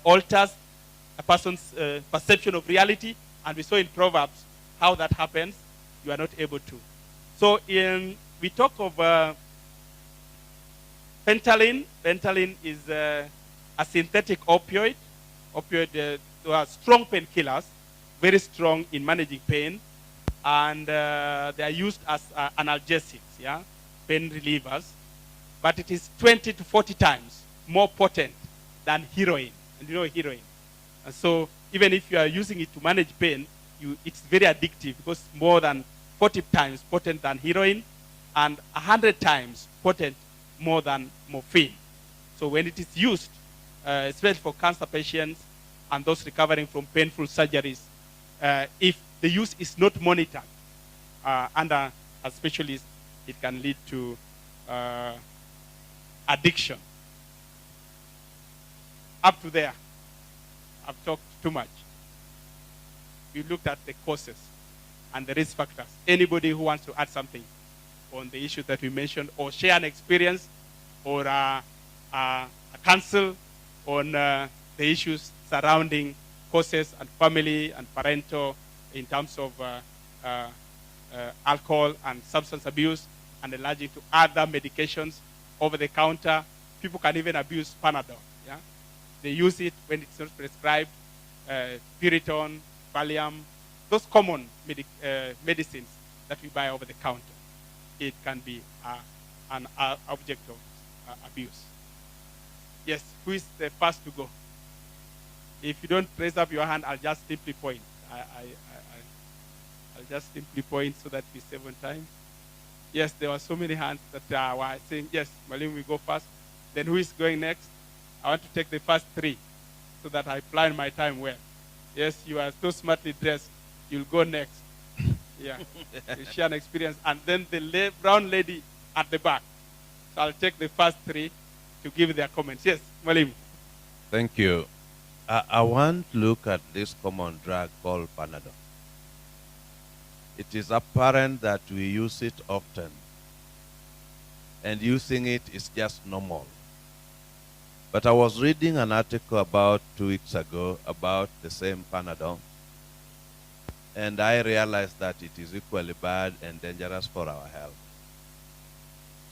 alters a person's perception of reality. And we saw in Proverbs how that happens. You are not able to. So we talk of fentanyl. Fentanyl is a synthetic opioid. They are strong painkillers, very strong in managing pain. And they are used as analgesics, yeah, pain relievers. But it is 20 to 40 times more potent than heroin. And you know heroin. And so even if you are using it to manage pain, it's very addictive because more than 40 times potent than heroin and 100 times potent more than morphine. So when it is used, especially for cancer patients and those recovering from painful surgeries, if the use is not monitored under a specialist, it can lead to addiction. Up to there, I've talked too much. We looked at the causes and the risk factors. Anybody who wants to add something on the issues that we mentioned, or share an experience, or a counsel on the issues surrounding causes and family and parental in terms of alcohol and substance abuse, and enlarging to other medications over the counter. People can even abuse Panadol. Yeah? They use it when it's not prescribed. Piriton, Valium, those common medicines that we buy over the counter. It can be an object of abuse. Yes, who is the first to go? If you don't raise up your hand, I'll just simply point. I'll just simply point so that we save on time. Yes, there were so many hands that were saying, yes, Malim, we go first. Then who is going next? I want to take the first three so that I plan my time well. Yes, you are so smartly dressed. You'll go next. Yeah, you share an experience. And then the brown lady at the back. So I'll take the first three to give their comments. Yes, Malim.
Thank you. I want to look at this common drug called Panadol. It is apparent that we use it often, and using it is just normal. But I was reading an article about 2 weeks ago about the same Panadol, and I realized that it is equally bad and dangerous for our health.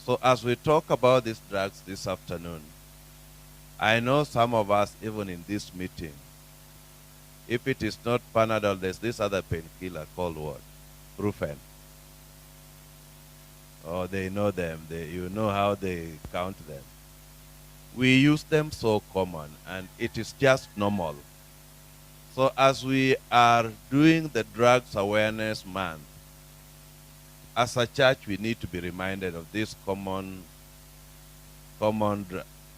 So as we talk about these drugs this afternoon, I know some of us, even in this meeting, if it is not Panadol, there's this other painkiller called what? Brufen. Oh, they know them. You know how they count them. We use them so common, and it is just normal. So as we are doing the Drugs Awareness Month, as a church, we need to be reminded of these common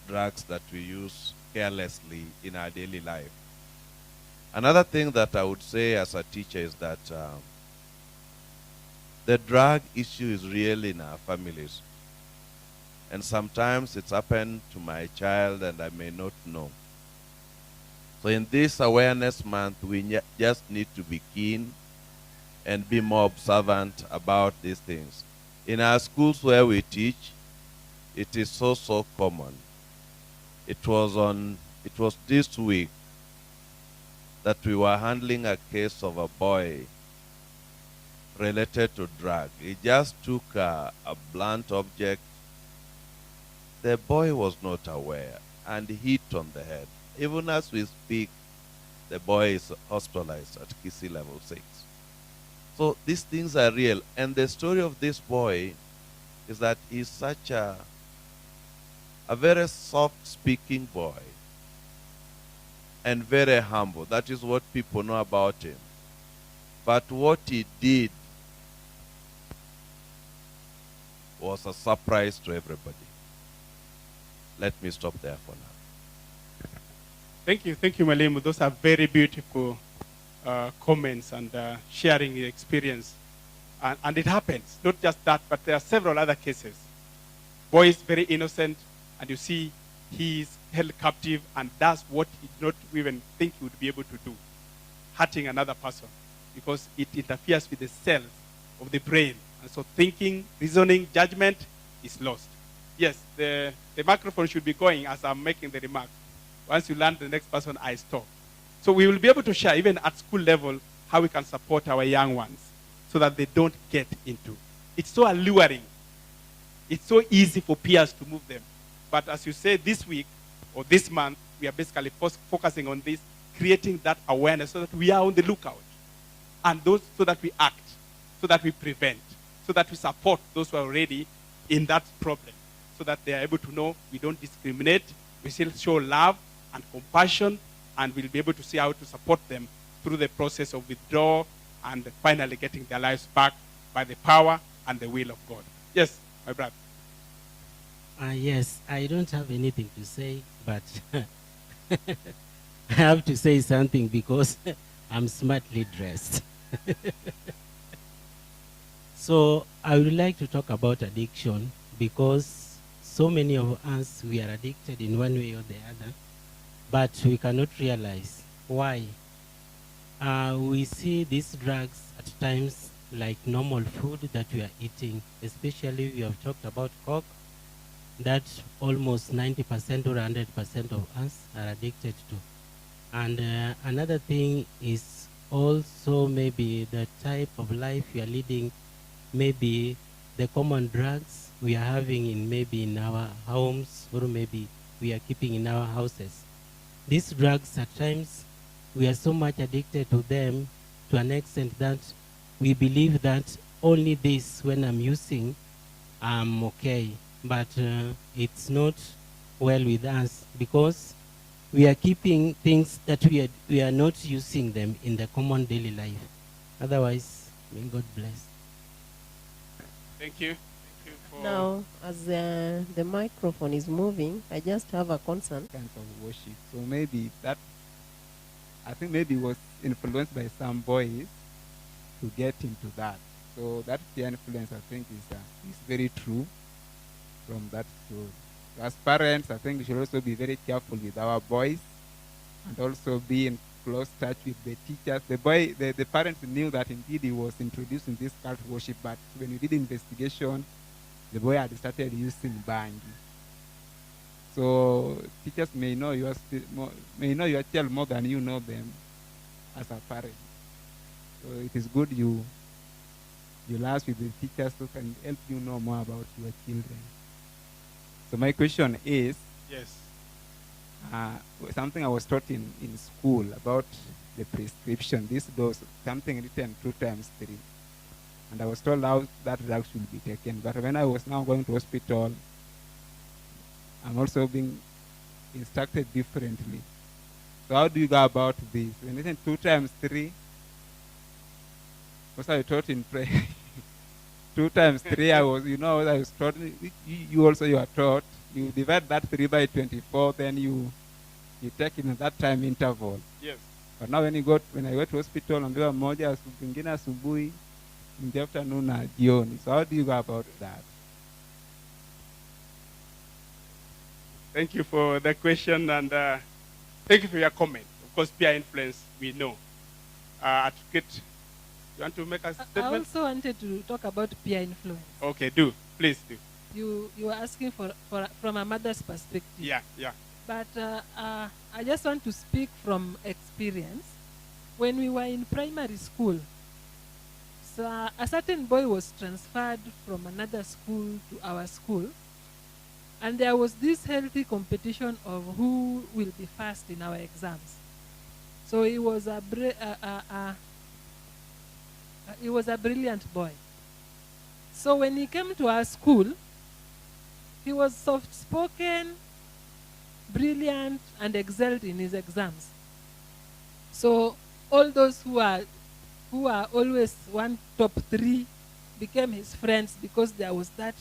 drugs that we use carelessly in our daily life. Another thing that I would say as a teacher is that the drug issue is real in our families. And sometimes it's happened to my child and I may not know. So in this awareness month, we just need to be keen and be more observant about these things. In our schools where we teach, it is so common. It was this week that we were handling a case of a boy related to drug. He just took a blunt object. The boy was not aware and hit on the head. Even as we speak, the boy is hospitalized at KC level 6. So these things are real. And the story of this boy is that he's such a very soft-speaking boy and very humble. That is what people know about him. But what he did was a surprise to everybody. Let me stop there for now.
Thank you, Malim. Those are very beautiful comments and sharing the experience. And it happens. Not just that, but there are several other cases. Boy is very innocent, and you see he is held captive and does what he did not even think he would be able to do, hurting another person, because it interferes with the cells of the brain. And so thinking, reasoning, judgment is lost. Yes, the microphone should be going as I'm making the remark. Once you learn the next person, I stop. So we will be able to share, even at school level, how we can support our young ones so that they don't get into. It's so alluring. It's so easy for peers to move them. But as you say, this week or this month, we are basically focusing on this, creating that awareness so that we are on the lookout. And those, so that we act, so that we prevent, so that we support those who are already in that problem, so that they are able to know we don't discriminate, we still show love and compassion, and we'll be able to see how to support them through the process of withdrawal and finally getting their lives back by the power and the will of God. Yes, my brother.
Yes, I don't have anything to say, but I have to say something because I'm smartly dressed. So I would like to talk about addiction because so many of us, we are addicted in one way or the other, but we cannot realize why. We see these drugs at times like normal food that we are eating. Especially we have talked about Coke, that almost 90% or 100% of us are addicted to. And another thing is also maybe the type of life we are leading, maybe the common drugs we are having in our homes, or maybe we are keeping in our houses. These drugs at times we are so much addicted to them to an extent that we believe that only this, when I'm using, I'm okay. But it's not well with us, because we are keeping things that we are not using them in the common daily life. Otherwise, may God bless.
Thank you. Thank you for
Now, as the microphone is moving, I just have a concern.
Kinds of worship. So maybe that, I think maybe was influenced by some boys to get into that. So that peer influence, I think, is very true from that story. As parents, I think we should also be very careful with our boys, and also be in close touch with the teachers. The parents knew that indeed he was introducing this cult worship, but when we did investigation, the boy had started using bangi. So teachers may know your child more than you know them as a parent. So it is good you liaise with the teachers who can help you know more about your children. So my question is,
yes.
Something I was taught in school about the prescription. This dose, something written 2 times 3. And I was told how that drug should be taken. But when I was now going to hospital, I'm also being instructed differently. So how do you go about this? When it's 2 times 3, was I taught in prayer? 2 times 3, I was taught. You also are taught. You divide that 3 by 24, then you take in that time interval.
Yes.
But now when I go to hospital, naambiwa moja, pengine asubuhi, in the afternoon na jioni. So how do you go about that?
Thank you for the question, and thank you for your comment. Of course, peer influence, we know. Advocate, you want to make a
I
statement?
also wanted to talk about peer influence.
Okay, do. Please do.
You were asking from a mother's perspective.
Yeah, yeah.
But I just want to speak from experience. When we were in primary school, so a certain boy was transferred from another school to our school, and there was this healthy competition of who will be first in our exams. So he was a brilliant boy. So when he came to our school, he was soft-spoken, brilliant, and excelled in his exams. So all those who are always top 3 became his friends, because there was that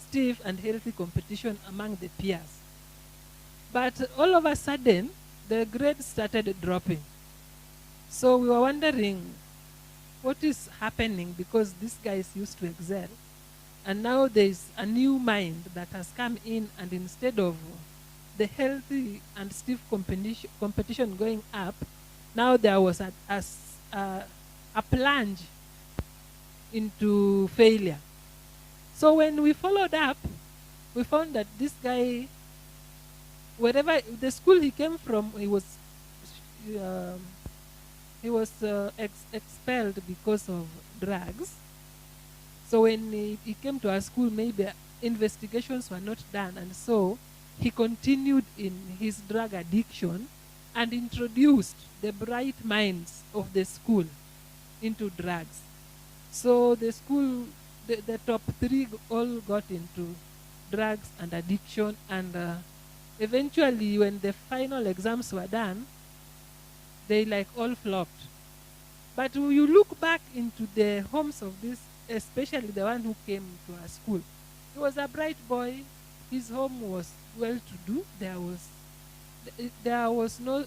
stiff and healthy competition among the peers. But all of a sudden, the grades started dropping. So we were wondering what is happening, because these guys used to excel. And now there's a new mind that has come in, and instead of the healthy and stiff competition going up, now there was a plunge into failure. So when we followed up, we found that this guy, wherever the school he came from, he was expelled because of drugs. So when he came to our school, maybe investigations were not done, and so he continued in his drug addiction and introduced the bright minds of the school into drugs. So the school, the top 3 all got into drugs and addiction, and eventually when the final exams were done, they all flopped. But when you look back into the homes of this, especially the one who came to our school, he was a bright boy. His home was well-to-do. There was no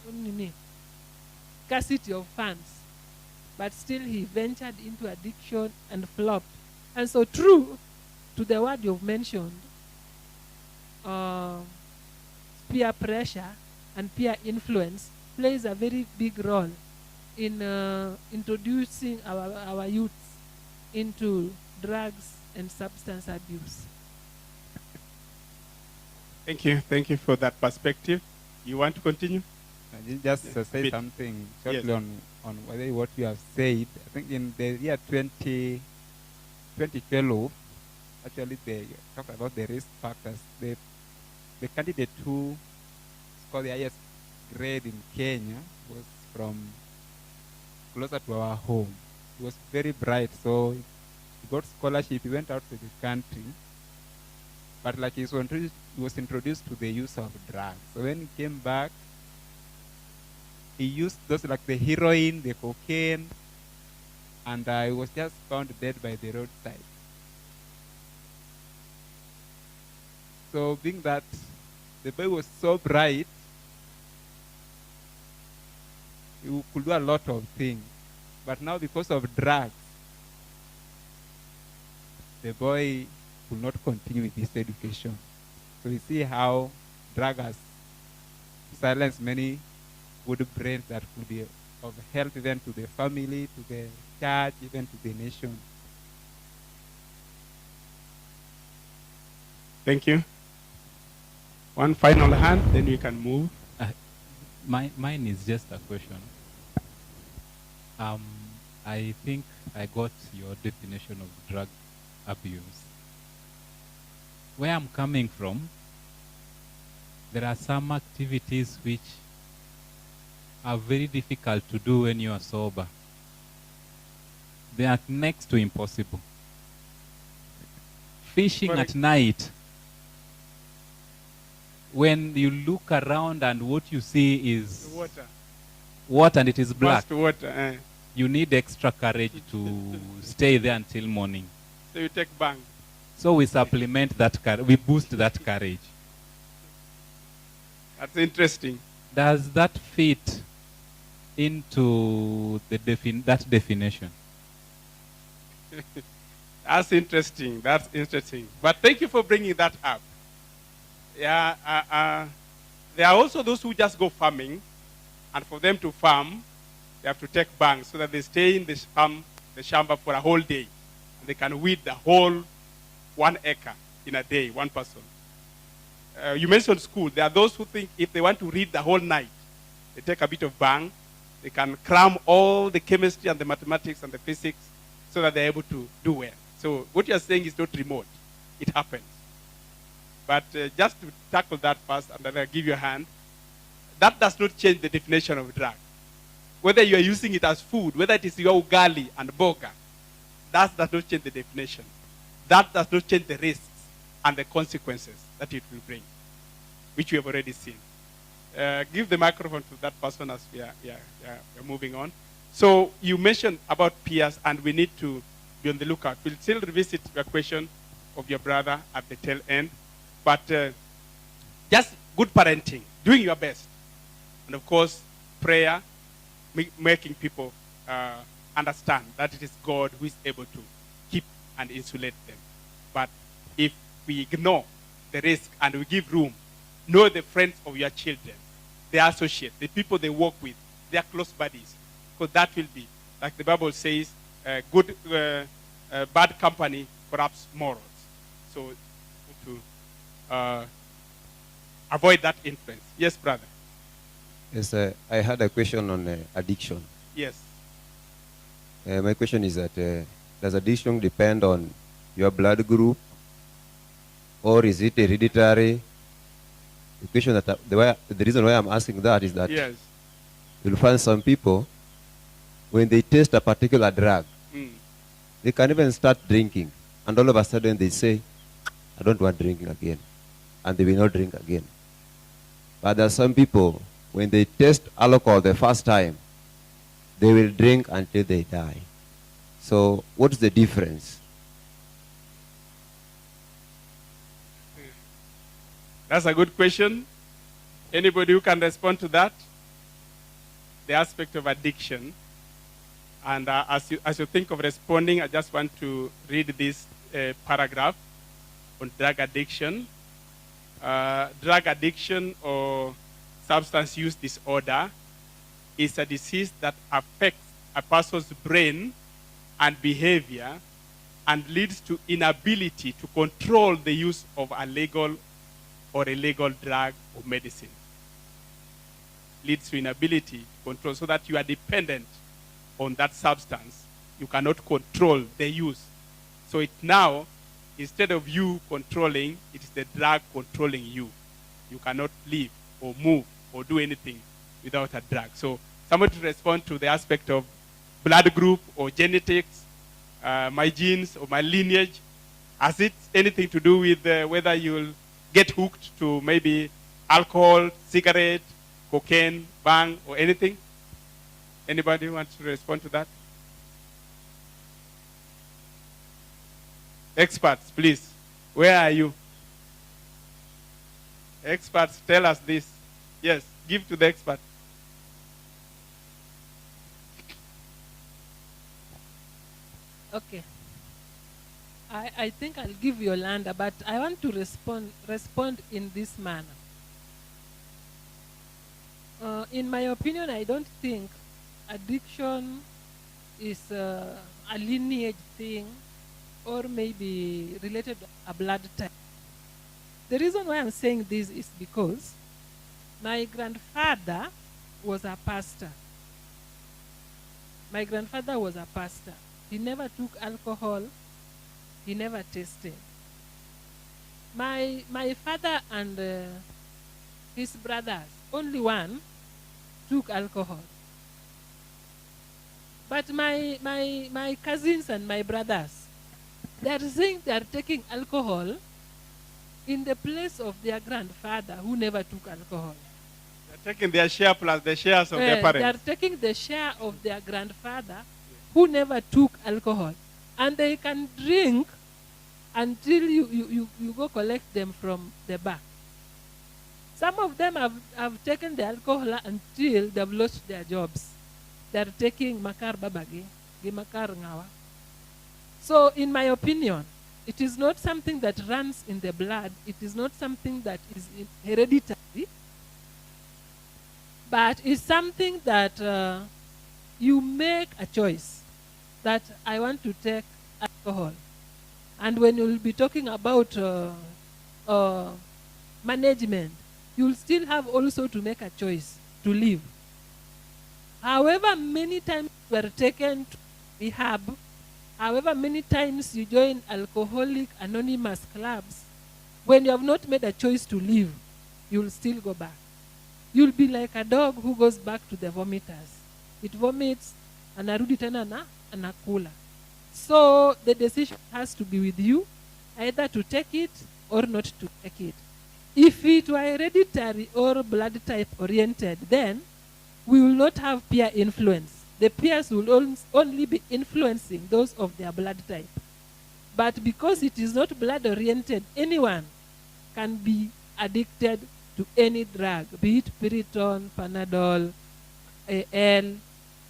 scarcity of funds, but still he ventured into addiction and flopped. And so, true to the word you've mentioned, peer pressure and peer influence plays a very big role in introducing our youths into drugs and substance abuse.
Thank you. Thank you for that perspective. You want to continue?
Just
Yeah,
say
bit.
something shortly
Yes.
on whether what you have said. I think in the year 2012, actually they talk about the risk factors. The candidate who scored the highest grade in Kenya was from closer to our home. He was very bright, so he got scholarship. He went out to the country, but like he was introduced to the use of drugs. So when he came back, he used those like the heroin, the cocaine, and he was just found dead by the roadside. So being that the boy was so bright, he could do a lot of things. But now because of drugs, the boy could not continue with his education. So we see how drug has silenced many good brains that could be of help even to the family, to the church, even to the nation.
Thank you. One final hand, then we can move.
Mine is just a question. I think I got your definition of drug abuse. Where I'm coming from, there are some activities which are very difficult to do when you are sober. They are next to impossible. Fishing at night, when you look around and what you see is water and it is black,
Vast water,
you need extra courage to stay there until morning.
So you take bang.
So we supplement that we boost that courage.
That's interesting.
Does that fit into the that definition?
That's interesting. That's interesting. But thank you for bringing that up. Yeah, there are also those who just go farming, and for them to farm, they have to take bangs so that they stay in the farm, the shamba for a whole day, and they can weed the whole 1 acre in a day, one person. You mentioned school. There are those who think if they want to read the whole night, they take a bit of bang, they can cram all the chemistry and the mathematics and the physics so that they're able to do well. So what you're saying is not remote. It happens. But just to tackle that first, and then I'll give you a hand, that does not change the definition of drug. Whether you are using it as food, whether it is your ugali and boga, that does not change the definition. That does not change the risks and the consequences that it will bring, which we have already seen. Give the microphone to that person as we are moving on. So you mentioned about peers, and we need to be on the lookout. We'll still revisit your question of your brother at the tail end. But just good parenting, doing your best. And of course, prayer, making people understand that it is God who is able to keep and insulate them. But if we ignore the risk and we give room, know the friends of your children, their associates, the people they work with, their close buddies. Because that will be, like the Bible says, bad company corrupts morals. So to avoid that influence. Yes, brother.
Yes, I had a question on addiction.
Yes.
My question is that does addiction depend on your blood group, or is it hereditary? The question that the reason why I'm asking that is that
yes,
you'll find some people when they taste a particular drug, they can even start drinking, and all of a sudden they say, "I don't want drinking again," and they will not drink again. But there are some people, when they taste alcohol the first time, they will drink until they die. So what is the difference?
That's a good question. Anybody who can respond to that? The aspect of addiction. And as you think of responding, I just want to read this paragraph on drug addiction. Drug addiction or substance use disorder is a disease that affects a person's brain and behavior and leads to inability to control the use of a legal or illegal drug or medicine. Leads to inability to control, so that you are dependent on that substance. You cannot control the use. So it now, instead of you controlling, it is the drug controlling you. You cannot live or move or do anything without a drug. So somebody to respond to the aspect of blood group or genetics, my genes or my lineage. Has it anything to do with whether you'll get hooked to maybe alcohol, cigarette, cocaine, bang, or anything? Anybody wants to respond to that? Experts, please. Where are you? Experts, tell us this. Yes, give to the expert.
Okay. I think I'll give you Yolanda, but I want to respond in this manner. In my opinion, I don't think addiction is a lineage thing or maybe related to a blood type. The reason why I'm saying this is because my grandfather was a pastor. My grandfather was a pastor. He never took alcohol. He never tasted. My father and his brothers, only one took alcohol. But my cousins and my brothers, they are saying they are taking alcohol in the place of their grandfather who never took alcohol.
They're taking their share plus the shares of their parents.
They are taking the share of their grandfather who never took alcohol. And they can drink until you go collect them from the back. Some of them have taken the alcohol until they've lost their jobs. They're taking makar babagi, makar ngawa. So in my opinion, it is not something that runs in the blood. It is not something that is hereditary. But it's something that you make a choice that I want to take alcohol. And when you'll be talking about management, you'll still have also to make a choice to live. However many times you are taken to rehab, however many times you join alcoholic anonymous clubs, when you have not made a choice to live, you'll still go back. You'll be like a dog who goes back to the vomiters. It vomits, anarudi tena na anakula. So the decision has to be with you, either to take it or not to take it. If it were hereditary or blood type oriented, then we will not have peer influence. The peers will only be influencing those of their blood type. But because it is not blood oriented, anyone can be addicted to any drug, be it Piriton, Panadol, AL,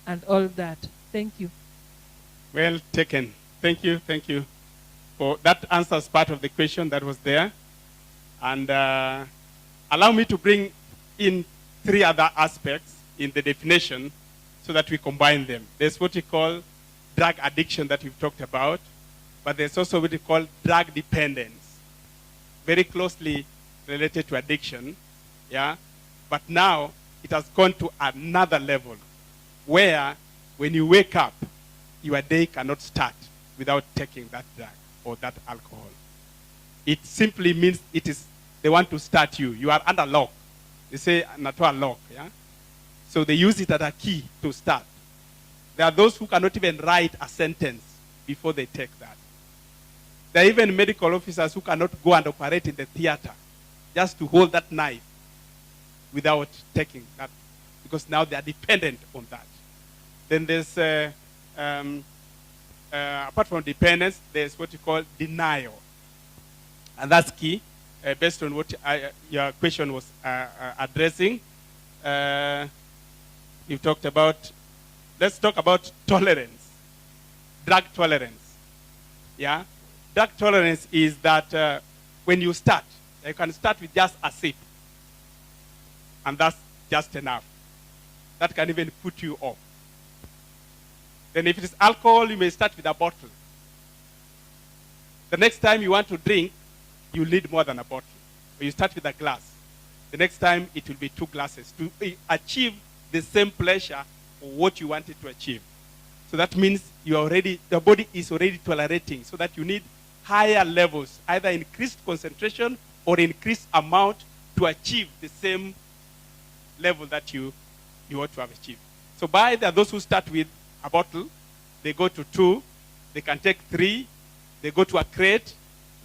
and all that. Thank you.
Well taken. Thank you. Thank you. For that answers part of the question that was there. And allow me to bring in 3 other aspects in the definition so that we combine them. There's what we call drug addiction that we've talked about, but there's also what we call drug dependence, very closely related to addiction, yeah? But now it has gone to another level where when you wake up, your day cannot start without taking that drug or that alcohol. It simply means they want to start you. You are under lock. They say, natural lock, yeah? So they use it as a key to start. There are those who cannot even write a sentence before they take that. There are even medical officers who cannot go and operate in the theater just to hold that knife without taking that, because now they are dependent on that. Then there's, apart from dependence, there's what you call denial. And that's key, based on what your question was addressing. You've talked about, let's talk about tolerance, drug tolerance. Yeah? Drug tolerance is that when you start, you can start with just a sip. And that's just enough. That can even put you off. Then if it is alcohol, you may start with a bottle. The next time you want to drink, you need more than a bottle. Or you start with a glass. The next time, it will be 2 glasses to achieve the same pleasure for what you wanted to achieve. So that means the body is already tolerating, so that you need higher levels, either increased concentration or increased amount to achieve the same level that you ought to have achieved. So there are those who start with a bottle, they go to 2, they can take 3, they go to a crate.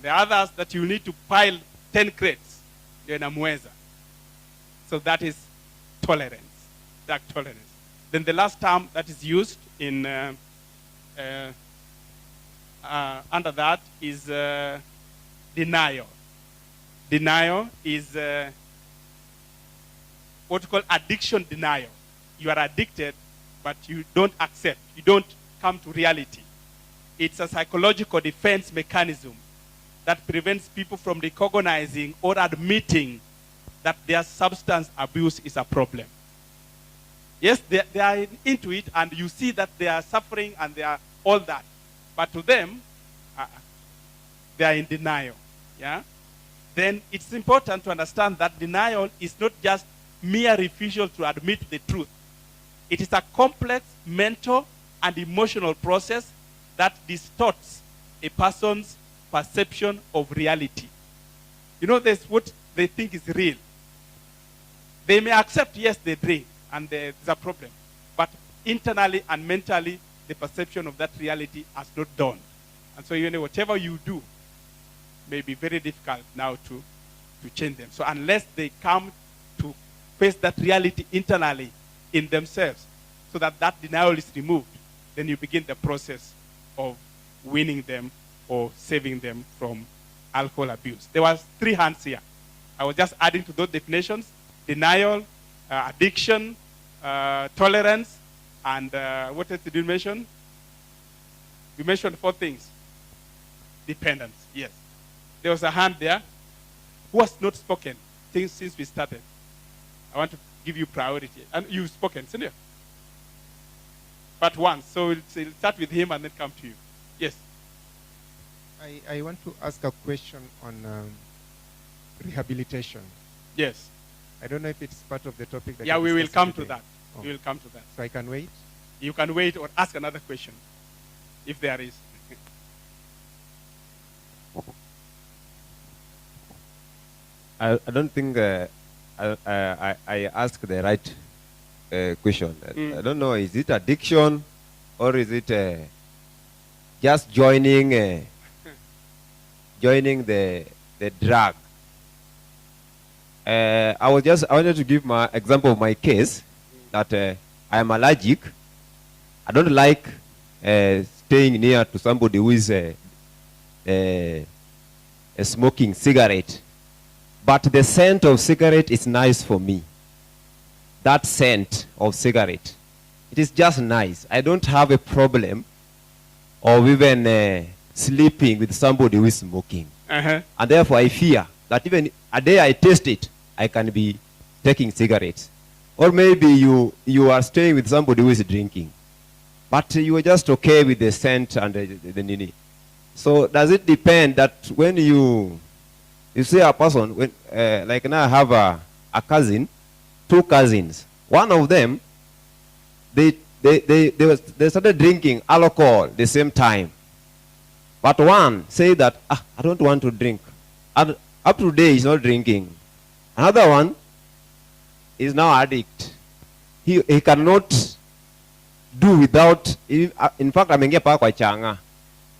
The others that you need to pile 10 crates, you're in a mueza. So that is tolerance, drug tolerance. Then the last term that is used in under that is denial. Denial is what we call addiction denial. You are addicted, but you don't accept. You don't come to reality. It's a psychological defense mechanism that prevents people from recognizing or admitting that their substance abuse is a problem. Yes, they are into it, and you see that they are suffering and they are all that. But to them, they are in denial. Yeah? Then it's important to understand that denial is not just mere refusal to admit the truth. It is a complex mental and emotional process that distorts a person's perception of reality. You know, there's what they think is real. They may accept, yes, they drink, and there's a problem. But internally and mentally, the perception of that reality has not dawned. And so, whatever you do may be very difficult now to change them. So unless they come to face that reality internally in themselves, so that denial is removed, then you begin the process of winning them or saving them from alcohol abuse. There was 3 hands here. I was just adding to those definitions: denial, addiction, tolerance, and what else did you mention? We mentioned 4 things. Dependence, yes. There was a hand there who has not spoken since we started. I want to give you priority. And you've spoken, senior. But once. So we'll start with him and then come to you. Yes.
I want to ask a question on rehabilitation.
Yes.
I don't know if it's part of the topic that
yeah, we will come to that.
Oh.
We will come to that.
So I can wait?
You can wait or ask another question, if there is.
I don't think I asked the right question. I don't know, is it addiction or is it just joining the drug? I wanted to give my example of my case that I am allergic. I don't like staying near to somebody who is smoking cigarette. But the scent of cigarette is nice for me. That scent of cigarette, it is just nice. I don't have a problem of even sleeping with somebody who is smoking. And therefore I fear that even a day I taste it, I can be taking cigarettes. Or maybe you are staying with somebody who is drinking, but you are just okay with the scent and the nini. So does it depend that when you see a person, when, like now I have a cousin, 2 cousins. One of them, they started drinking alcohol the same time. But one said that, I don't want to drink. And up to today, he's not drinking. Another one is now addict. He cannot do without, in fact, ameingia pa kwa changa.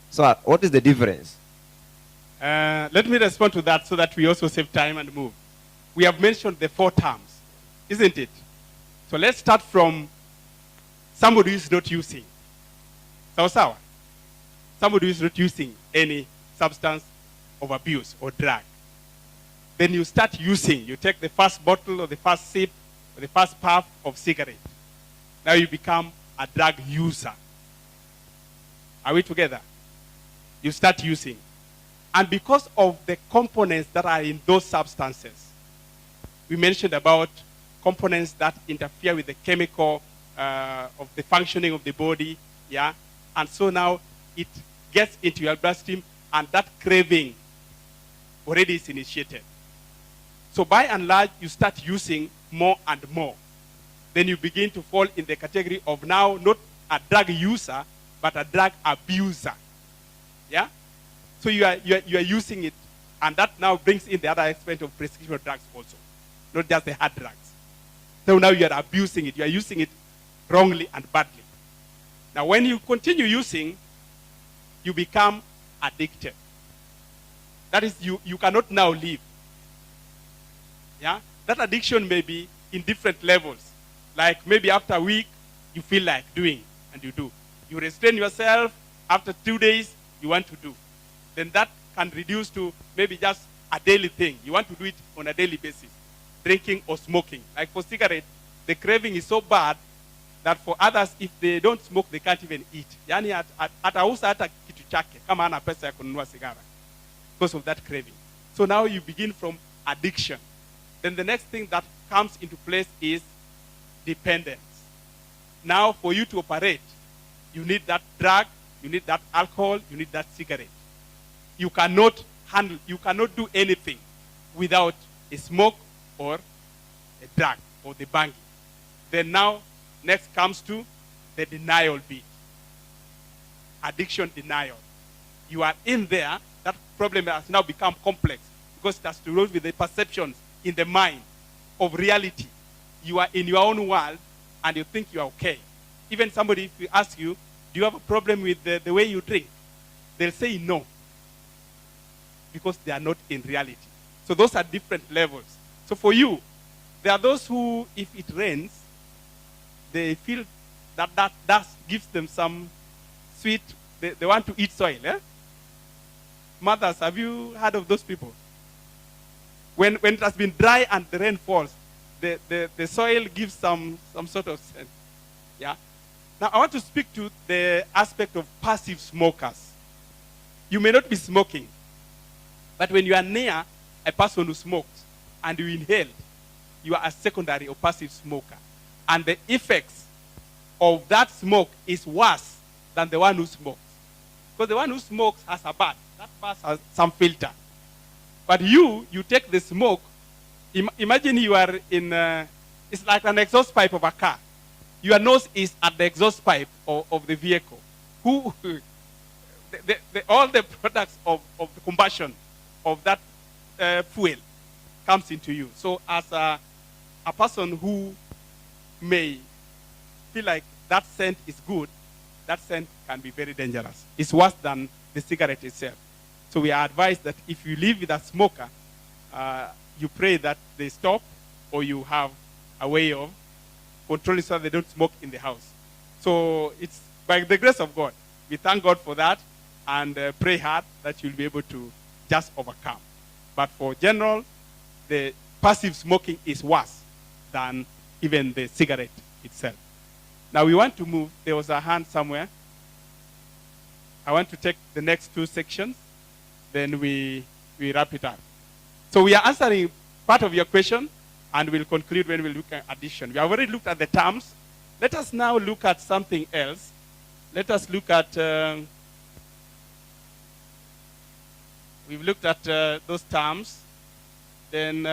So what is the difference?
Let me respond to that so that we also save time and move. We have mentioned the 4 terms, isn't it? So let's start from somebody who is not using. Sawa. Somebody who is not using any substance of abuse or drug. Then you start using. You take the first bottle or the first sip or the first puff of cigarette. Now you become a drug user. Are we together? You start using. And because of the components that are in those substances, we mentioned about components that interfere with the chemical of the functioning of the body, yeah? And so now it gets into your bloodstream, and that craving already is initiated. So by and large, you start using more and more. Then you begin to fall in the category of now not a drug user, but a drug abuser. Yeah? So you are using it, and that now brings in the other aspect of prescription drugs also, not just the hard drugs. So now you are abusing it. You are using it wrongly and badly. Now when you continue using, you become addicted. That is, you cannot now leave. Yeah? That addiction may be in different levels. Like maybe after a week, you feel like doing, and you do. You restrain yourself. After 2 days, you want to do. Then that can reduce to maybe just a daily thing. You want to do it on a daily basis. Drinking or smoking. Like for cigarette, the craving is so bad that for others, if they don't smoke, they can't even eat. Yani atauza hata kitu chake kama hana pesa ya kununua sigara because of that craving. So now you begin from addiction. Then the next thing that comes into place is dependence. Now for you to operate, you need that drug, you need that alcohol, you need that cigarette. You cannot do anything without a smoke or a drug or the banging. Then now, next comes to the denial bit. Addiction denial. You are in there, that problem has now become complex because it has to do with the perceptions in the mind of reality. You are in your own world and you think you are okay. Even somebody, if you ask you, do you have a problem with the way you drink? They'll say no. Because they are not in reality. So those are different levels. So for you, there are those who, if it rains, they feel that dust gives them some sweet, they want to eat soil. Eh? Mothers, have you heard of those people? When it has been dry and the rain falls, the soil gives some sort of scent. Yeah? Now I want to speak to the aspect of passive smokers. You may not be smoking, but when you are near a person who smokes and you inhale, you are a secondary or passive smoker. And the effects of that smoke is worse than the one who smokes. Because the one who smokes has a bath. That bath has some filter. But you take the smoke. Imagine you are in, it's like an exhaust pipe of a car. Your nose is at the exhaust pipe of the vehicle. All the products of the combustion of that fuel comes into you. So as a person who may feel like that scent is good, that scent can be very dangerous. It's worse than the cigarette itself. So we are advised that if you live with a smoker, you pray that they stop, or you have a way of controlling so they don't smoke in the house. So it's by the grace of God. We thank God for that and pray hard that you'll be able to just overcome. But for general, the passive smoking is worse than even the cigarette itself. Now we want to move. There was a hand somewhere. I want to take the next two sections, then we wrap it up. So we are answering part of your question, and we'll conclude when we look at addition. We have already looked at the terms. Let us now look at something else. Let us look at, we've looked at those terms. Then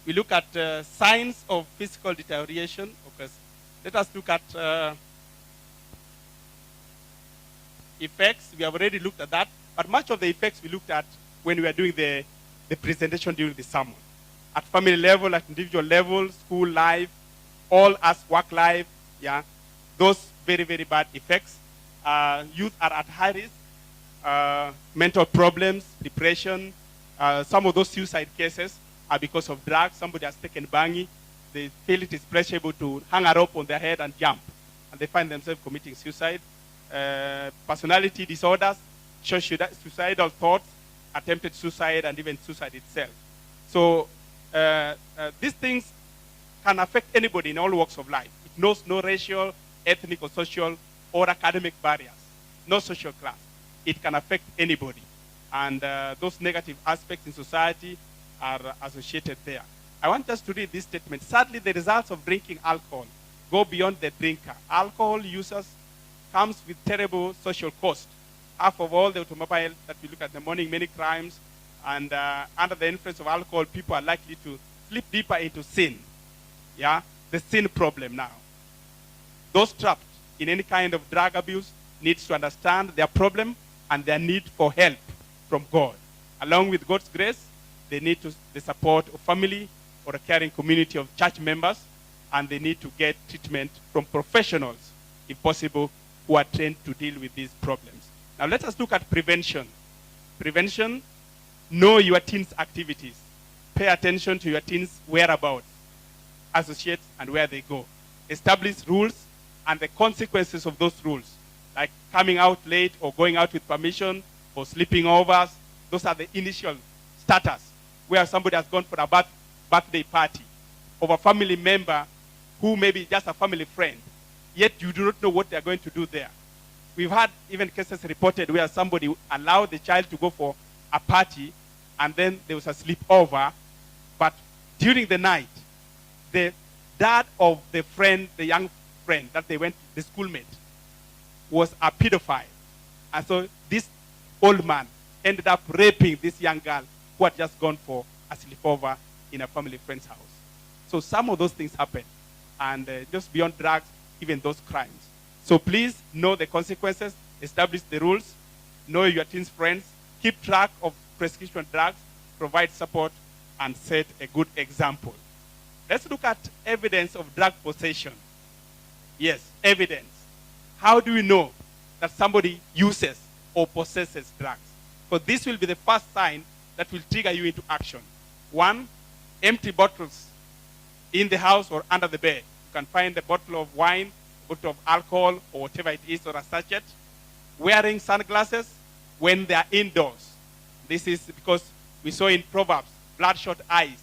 we look at signs of physical deterioration. Okay. Let us look at effects. We have already looked at that. But much of the effects we looked at when we were doing the presentation during the sermon. At family level, at individual level, school life, all as work life, yeah, those very, very bad effects. Youth are at high risk. Mental problems, depression. Some of those suicide cases are because of drugs. Somebody has taken bangi. They feel it is pleasurable to hang a rope on their head and jump. And they find themselves committing suicide. Personality disorders, suicidal thoughts, attempted suicide, and even suicide itself. So these things can affect anybody in all walks of life. It knows no racial, ethnic, or social, or academic barriers, no social class. It can affect anybody. And those negative aspects in society are associated there. I want us to read this statement. Sadly, the results of drinking alcohol go beyond the drinker. Alcohol users comes with terrible social cost. half of all the automobiles that we look at in the morning, many crimes, and under the influence of alcohol, people are likely to slip deeper into sin. Yeah, the sin problem now. Those trapped in any kind of drug abuse needs to understand their problem and their need for help from God. Along with God's grace, they need the support of family or a caring community of church members, and they need to get treatment from professionals, if possible, who are trained to deal with these problems. Now let us look at prevention. Prevention, know your teens' activities. Pay attention to your teens' whereabouts, associates, and where they go. Establish rules and the consequences of those rules, like coming out late or going out with permission or sleeping overs. Those are the initial starters, where somebody has gone for a birthday party of a family member who may be just a family friend, yet you do not know what they're going to do there. We've had even cases reported where somebody allowed the child to go for a party, and then there was a sleepover, but during the night, the dad of the friend, the young friend that they went, the schoolmate, was a pedophile. And so this old man ended up raping this young girl who had just gone for a sleepover in a family friend's house. So some of those things happen. And just beyond drugs, even those crimes. So please know the consequences, establish the rules, know your teen's friends, keep track of prescription drugs, provide support, and set a good example. Let's look at evidence of drug possession. Yes, evidence. How do we know that somebody uses or possesses drugs? For this will be the first sign that will trigger you into action. One, empty bottles in the house or under the bed. You can find a bottle of wine, a bottle of alcohol, or whatever it is, or a sachet. Wearing sunglasses when they are indoors. This is because we saw in Proverbs, bloodshot eyes.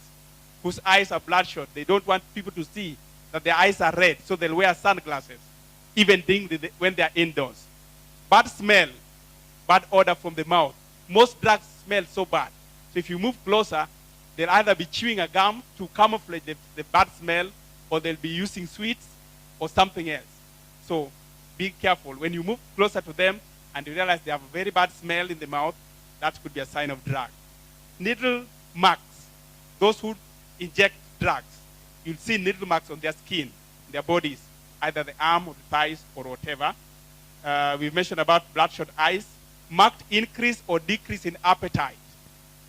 Whose eyes are bloodshot. They don't want people to see that their eyes are red, so they'll wear sunglasses, even when they are indoors. Bad smell, bad odor from the mouth. Most drugs smell so bad. So if you move closer, they'll either be chewing a gum to camouflage the bad smell, or they'll be using sweets or something else. So be careful. When you move closer to them and you realize they have a very bad smell in the mouth, that could be a sign of drug. Needle marks. Those who inject drugs, you'll see needle marks on their skin, their bodies, either the arm or the thighs or whatever. We've mentioned about bloodshot eyes. Marked increase or decrease in appetite.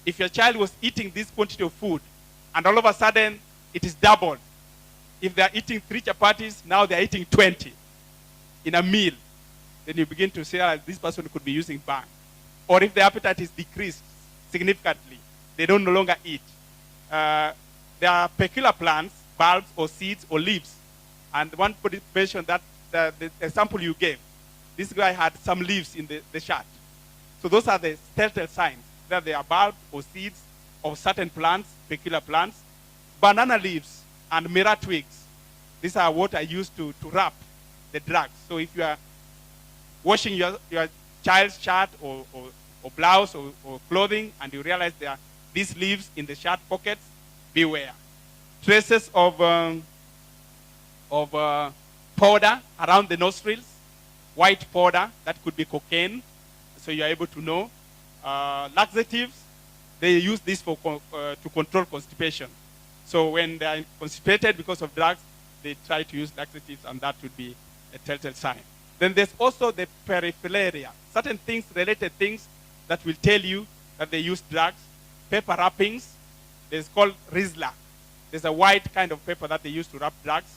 If your child was eating this quantity of food and all of a sudden it is doubled, if they are eating 3 chapatis, now they are eating 20 in a meal, then you begin to say this person could be using bang. Or if the appetite is decreased significantly, they don't no longer eat. There are peculiar plants, bulbs or seeds or leaves. And one mentioned that the example you gave, this guy had some leaves in the shirt. So those are the telltale signs that they are bulbs or seeds of certain plants, peculiar plants. Banana leaves and mira twigs. These are what I use to wrap the drugs. So if you are washing your child's shirt or blouse or clothing and you realize there are these leaves in the shirt pockets, beware. Traces of powder around the nostrils, white powder, that could be cocaine, so you are able to know. Laxatives, they use this to control constipation. So when they are constipated because of drugs, they try to use laxatives, and that would be a telltale sign. Then there's also the peripheria, certain things, related things that will tell you that they use drugs. Paper wrappings, there's called Rizla. There's a white kind of paper that they use to wrap drugs.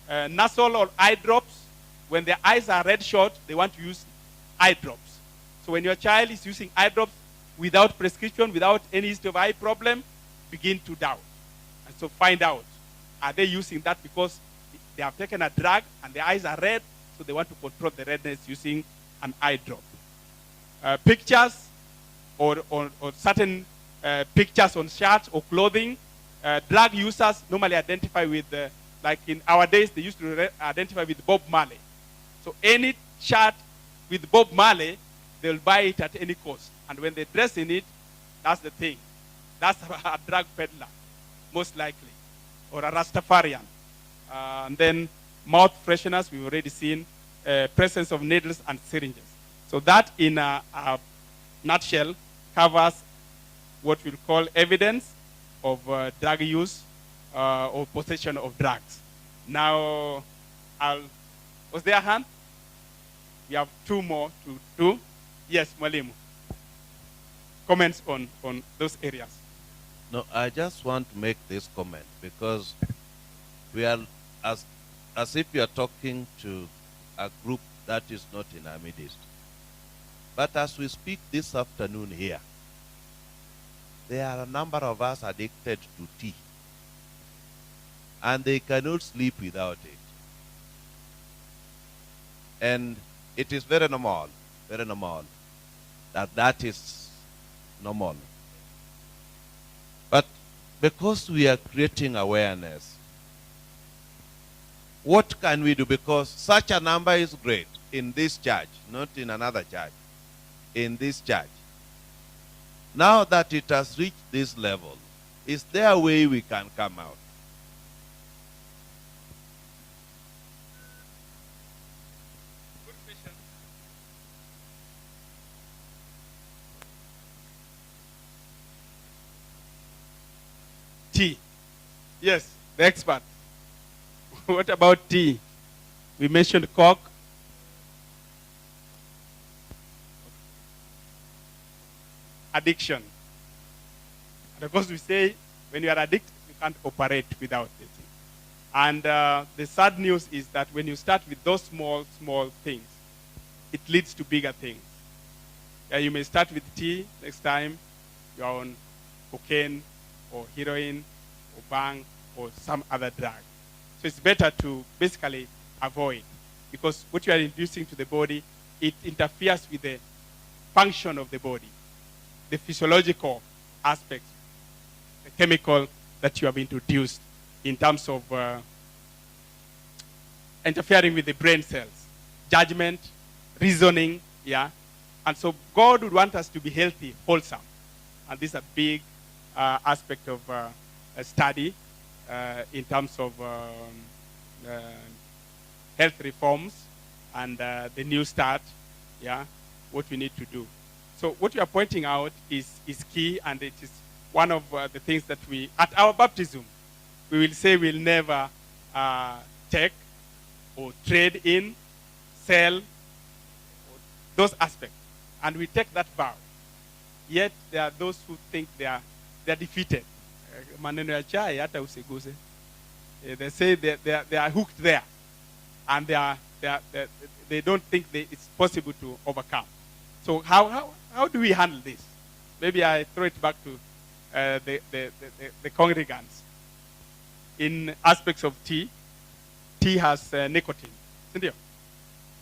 Nasal or eye drops, when their eyes are red short, they want to use eye drops. So when your child is using eye drops without prescription, without any history of eye problem, begin to doubt. And so find out, are they using that because they have taken a drug and their eyes are red, so they want to control the redness using an eye drop. Pictures or certain pictures on shirts or clothing. Drug users normally identify with, like in our days, they used to identify with Bob Marley. So any shirt with Bob Marley, they'll buy it at any cost. And when they dress in it, that's the thing. That's a drug peddler, most likely, or a Rastafarian. And then mouth fresheners, we've already seen, presence of needles and syringes. So that, in a nutshell, covers what we'll call evidence of drug use or possession of drugs. Now, was there a hand? We have two more to do. Yes, Mwalimu. Comments on those areas.
No, I just want to make this comment because we are as if you are talking to a group that is not in our midst. But as we speak this afternoon here, there are a number of us addicted to tea. And they cannot sleep without it. And it is very normal that is normal. But because we are creating awareness, what can we do? Because such a number is great in this church, not in another church, in this church. Now that it has reached this level, is there a way we can come out?
Good question. Tea. Yes, the expert. What about tea? We mentioned Coke. Addiction. And of course, we say when you are addicted, you can't operate without it. And the sad news is that when you start with those small things, it leads to bigger things. Yeah, you may start with tea. Next time, you're on cocaine or heroin or bang or some other drug. So it's better to basically avoid, because what you are inducing to the body, it interferes with the function of the body, the physiological aspects, the chemical that you have introduced in terms of interfering with the brain cells, judgment, reasoning, yeah. And so God would want us to be healthy, wholesome. And this is a big aspect of a study in terms of health reforms and the new start, yeah, what we need to do. So what you are pointing out is key, and it is one of the things that we, at our baptism, we will say we'll never take or trade in, sell, those aspects. And we take that vow. Yet there are those who think they are defeated. Maneno ya chai hata usiguse. They say they are hooked there, and they don't think it's possible to overcome. So how do we handle this? Maybe I throw it back to the congregants. In aspects of tea has nicotine, isn't it?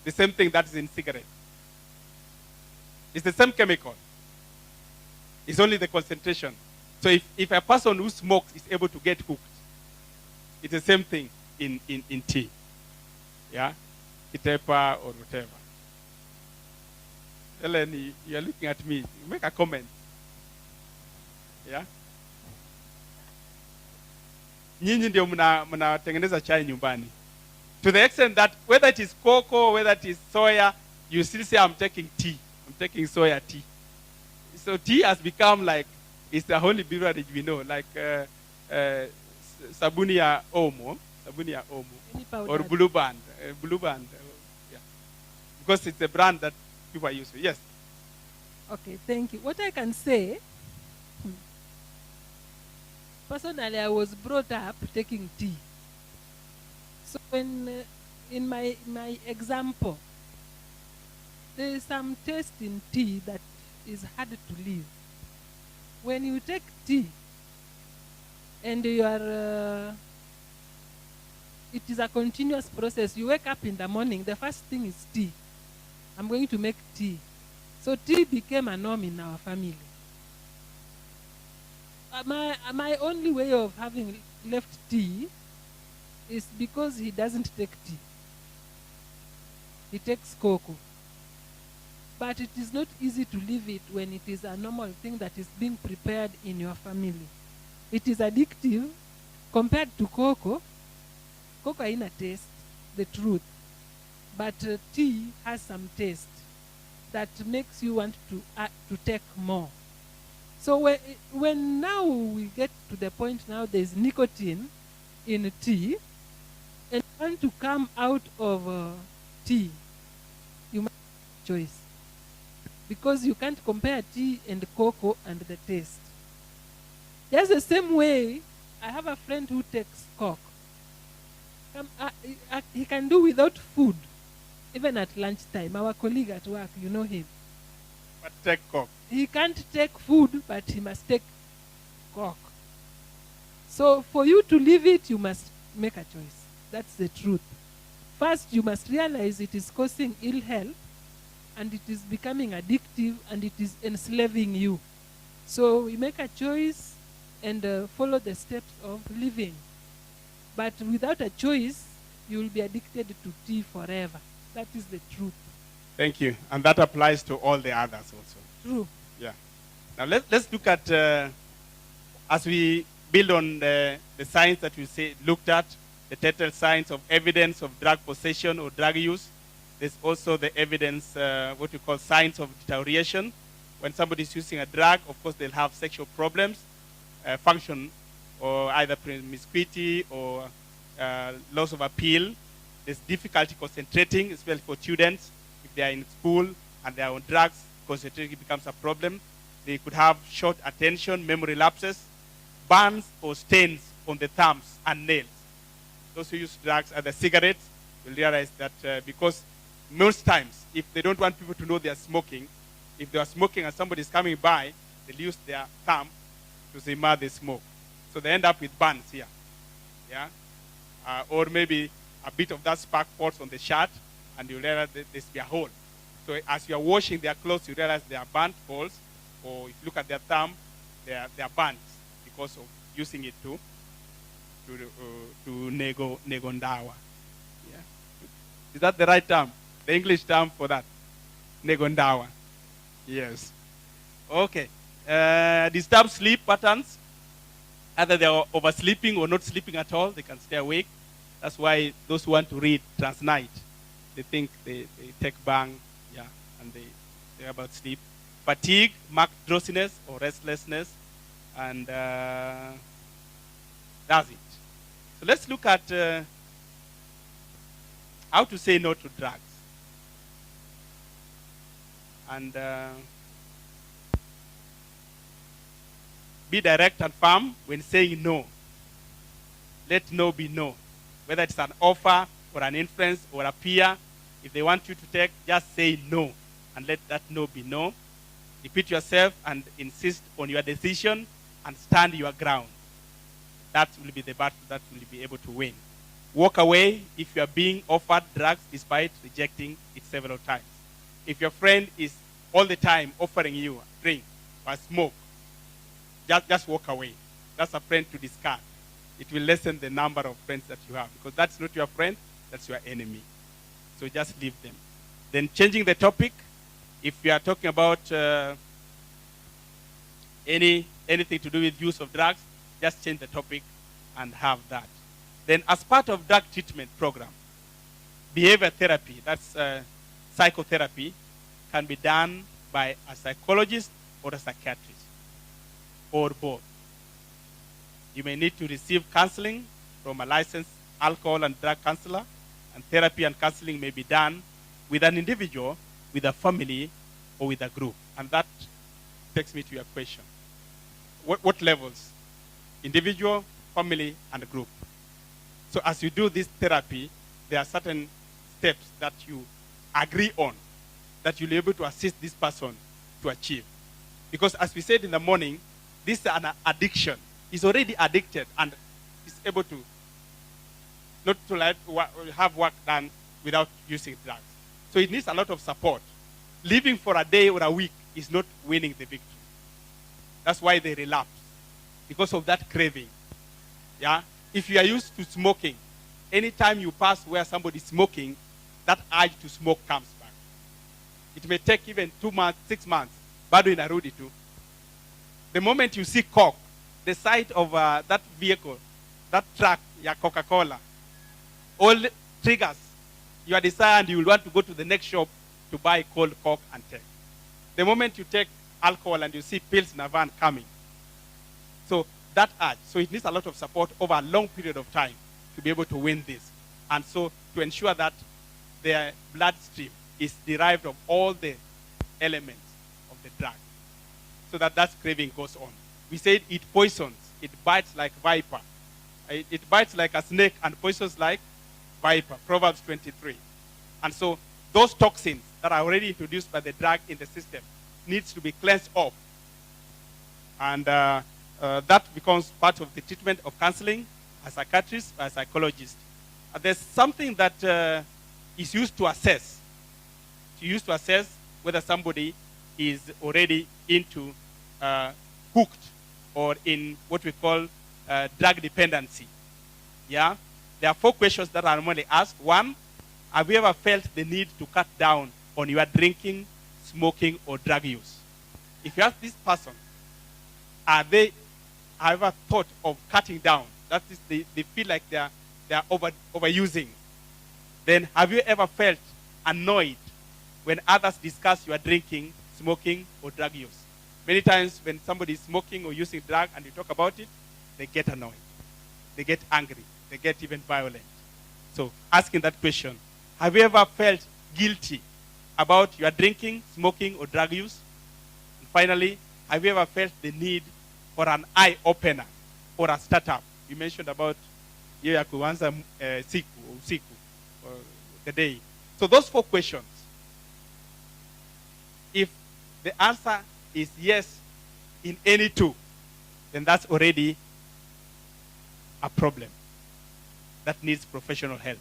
The same thing that is in cigarette. It's the same chemical. It's only the concentration. So if a person who smokes is able to get hooked, it's the same thing in tea. Yeah? Itepa or whatever. Ellen, you're looking at me. Make a comment. Yeah? Nyinyi ndio mnatengeneza chai nyumbani. To the extent that whether it is cocoa, whether it is soya, you still say, I'm taking tea. I'm taking soya tea. So tea has become like, it's the only beverage we know, like sabuni ya omo, or blue band, yeah. Because it's a brand that people are used to. Yes.
Okay, thank you. What I can say, personally, I was brought up taking tea. So when, in my example, there is some taste in tea that is hard to leave. When you take tea and you are, it is a continuous process. You wake up in the morning, the first thing is tea. I'm going to make tea. So tea became a norm in our family. My only way of having left tea is because he doesn't take tea. He takes cocoa. But it is not easy to leave it when it is a normal thing that is being prepared in your family. It is addictive compared to cocoa. Cocoa haina taste, the truth. But tea has some taste. that makes you want to take more. So when now we get to the point now there's nicotine in tea, and you want to come out of tea, you must have a choice. Because you can't compare tea and cocoa and the taste. Just the same way, I have a friend who takes Coke. He can do without food, even at lunchtime. Our colleague at work, you know him.
But take Coke.
He can't take food, but he must take Coke. So for you to leave it, you must make a choice. That's the truth. First, you must realize it is causing ill health, and it is becoming addictive, and it is enslaving you. So you make a choice and follow the steps of living. But without a choice, you will be addicted to tea forever. That is the truth.
Thank you. And that applies to all the others also.
True.
Yeah. Now let's look at, as we build on the science that we looked at, the total science of evidence of drug possession or drug use. There's also the evidence, what we call science of deterioration. When somebody is using a drug, of course, they'll have sexual problems, function, or either promiscuity or loss of appeal. There's difficulty concentrating, especially for students. If they are in school and they are on drugs, concentrating becomes a problem. They could have short attention, memory lapses, burns or stains on the thumbs and nails. Those who use drugs, either cigarettes, will realize that because most times, if they don't want people to know they are smoking, if they are smoking and somebody is coming by, they'll use their thumb to say, "Ma, they smoke." So they end up with burns here. Yeah? Or maybe a bit of that spark falls on the shirt, and you realize there's a hole. So as you are washing their clothes, you realize there are burnt holes, or if you look at their thumb, there are burns because of using it to negondawa. Yeah. Is that the right term? The English term for that? Negondawa. Yes. Okay. Disturb sleep patterns. Either they are oversleeping or not sleeping at all. They can stay awake. That's why those who want to read transnight, they think they take bang, yeah, and they're about sleep. Fatigue, marked drowsiness or restlessness, and that's it. So let's look at how to say no to drugs. And be direct and firm when saying no. Let no be no. Whether it's an offer or an influence or a peer, if they want you to take, just say no and let that no be no. Repeat yourself and insist on your decision and stand your ground. That will be the battle that will be able to win. Walk away if you are being offered drugs despite rejecting it several times. If your friend is all the time offering you a drink or smoke, just walk away. That's a friend to discard. It will lessen the number of friends that you have, because that's not your friend, that's your enemy. So just leave them. Then changing the topic, if you are talking about anything to do with use of drugs, just change the topic and have that. Then as part of drug treatment program, behavior therapy, that's psychotherapy, can be done by a psychologist or a psychiatrist, or both. You may need to receive counseling from a licensed alcohol and drug counselor, and therapy and counseling may be done with an individual, with a family, or with a group. And that takes me to your question. What levels? Individual, family, and group. So as you do this therapy, there are certain steps that you agree on that you'll be able to assist this person to achieve. Because as we said in the morning, this is an addiction. He's already addicted and is able to not to have work done without using drugs. So it needs a lot of support. Living for a day or a week is not winning the victory. That's why they relapse, because of that craving. Yeah? If you are used to smoking, anytime you pass where somebody is smoking, that urge to smoke comes back. It may take even 2 months, 6 months. Bado inarudi tu. The moment you see Coke, the sight of that vehicle, that truck, ya Coca-Cola, all triggers your desire, and you will want to go to the next shop to buy cold Coke and take. The moment you take alcohol and you see pills in a van coming, so that urge, so it needs a lot of support over a long period of time to be able to win this. And so to ensure that their bloodstream is derived of all the elements of the drug, so that that craving goes on. We said it poisons, it bites like viper. It bites like a snake and poisons like viper, Proverbs 23. And so those toxins that are already introduced by the drug in the system needs to be cleansed off. And that becomes part of the treatment of counseling, a psychiatrist, or a psychologist. There's something that is used to assess. Whether somebody is already into hooked or in what we call drug dependency. Yeah? There are 4 questions that are normally asked. 1, have you ever felt the need to cut down on your drinking, smoking, or drug use? If you ask this person, have they ever thought of cutting down? That is, they feel like they are overusing. Then have you ever felt annoyed when others discuss your drinking, smoking, or drug use? Many times when somebody is smoking or using drug and you talk about it, they get annoyed. They get angry. They get even violent. So asking that question, have you ever felt guilty about your drinking, smoking, or drug use? And finally, have you ever felt the need for an eye opener or a startup? You mentioned about ya kuanza usiku, or the day. So those 4 questions, if the answer is yes in any 2, then that's already a problem that needs professional help.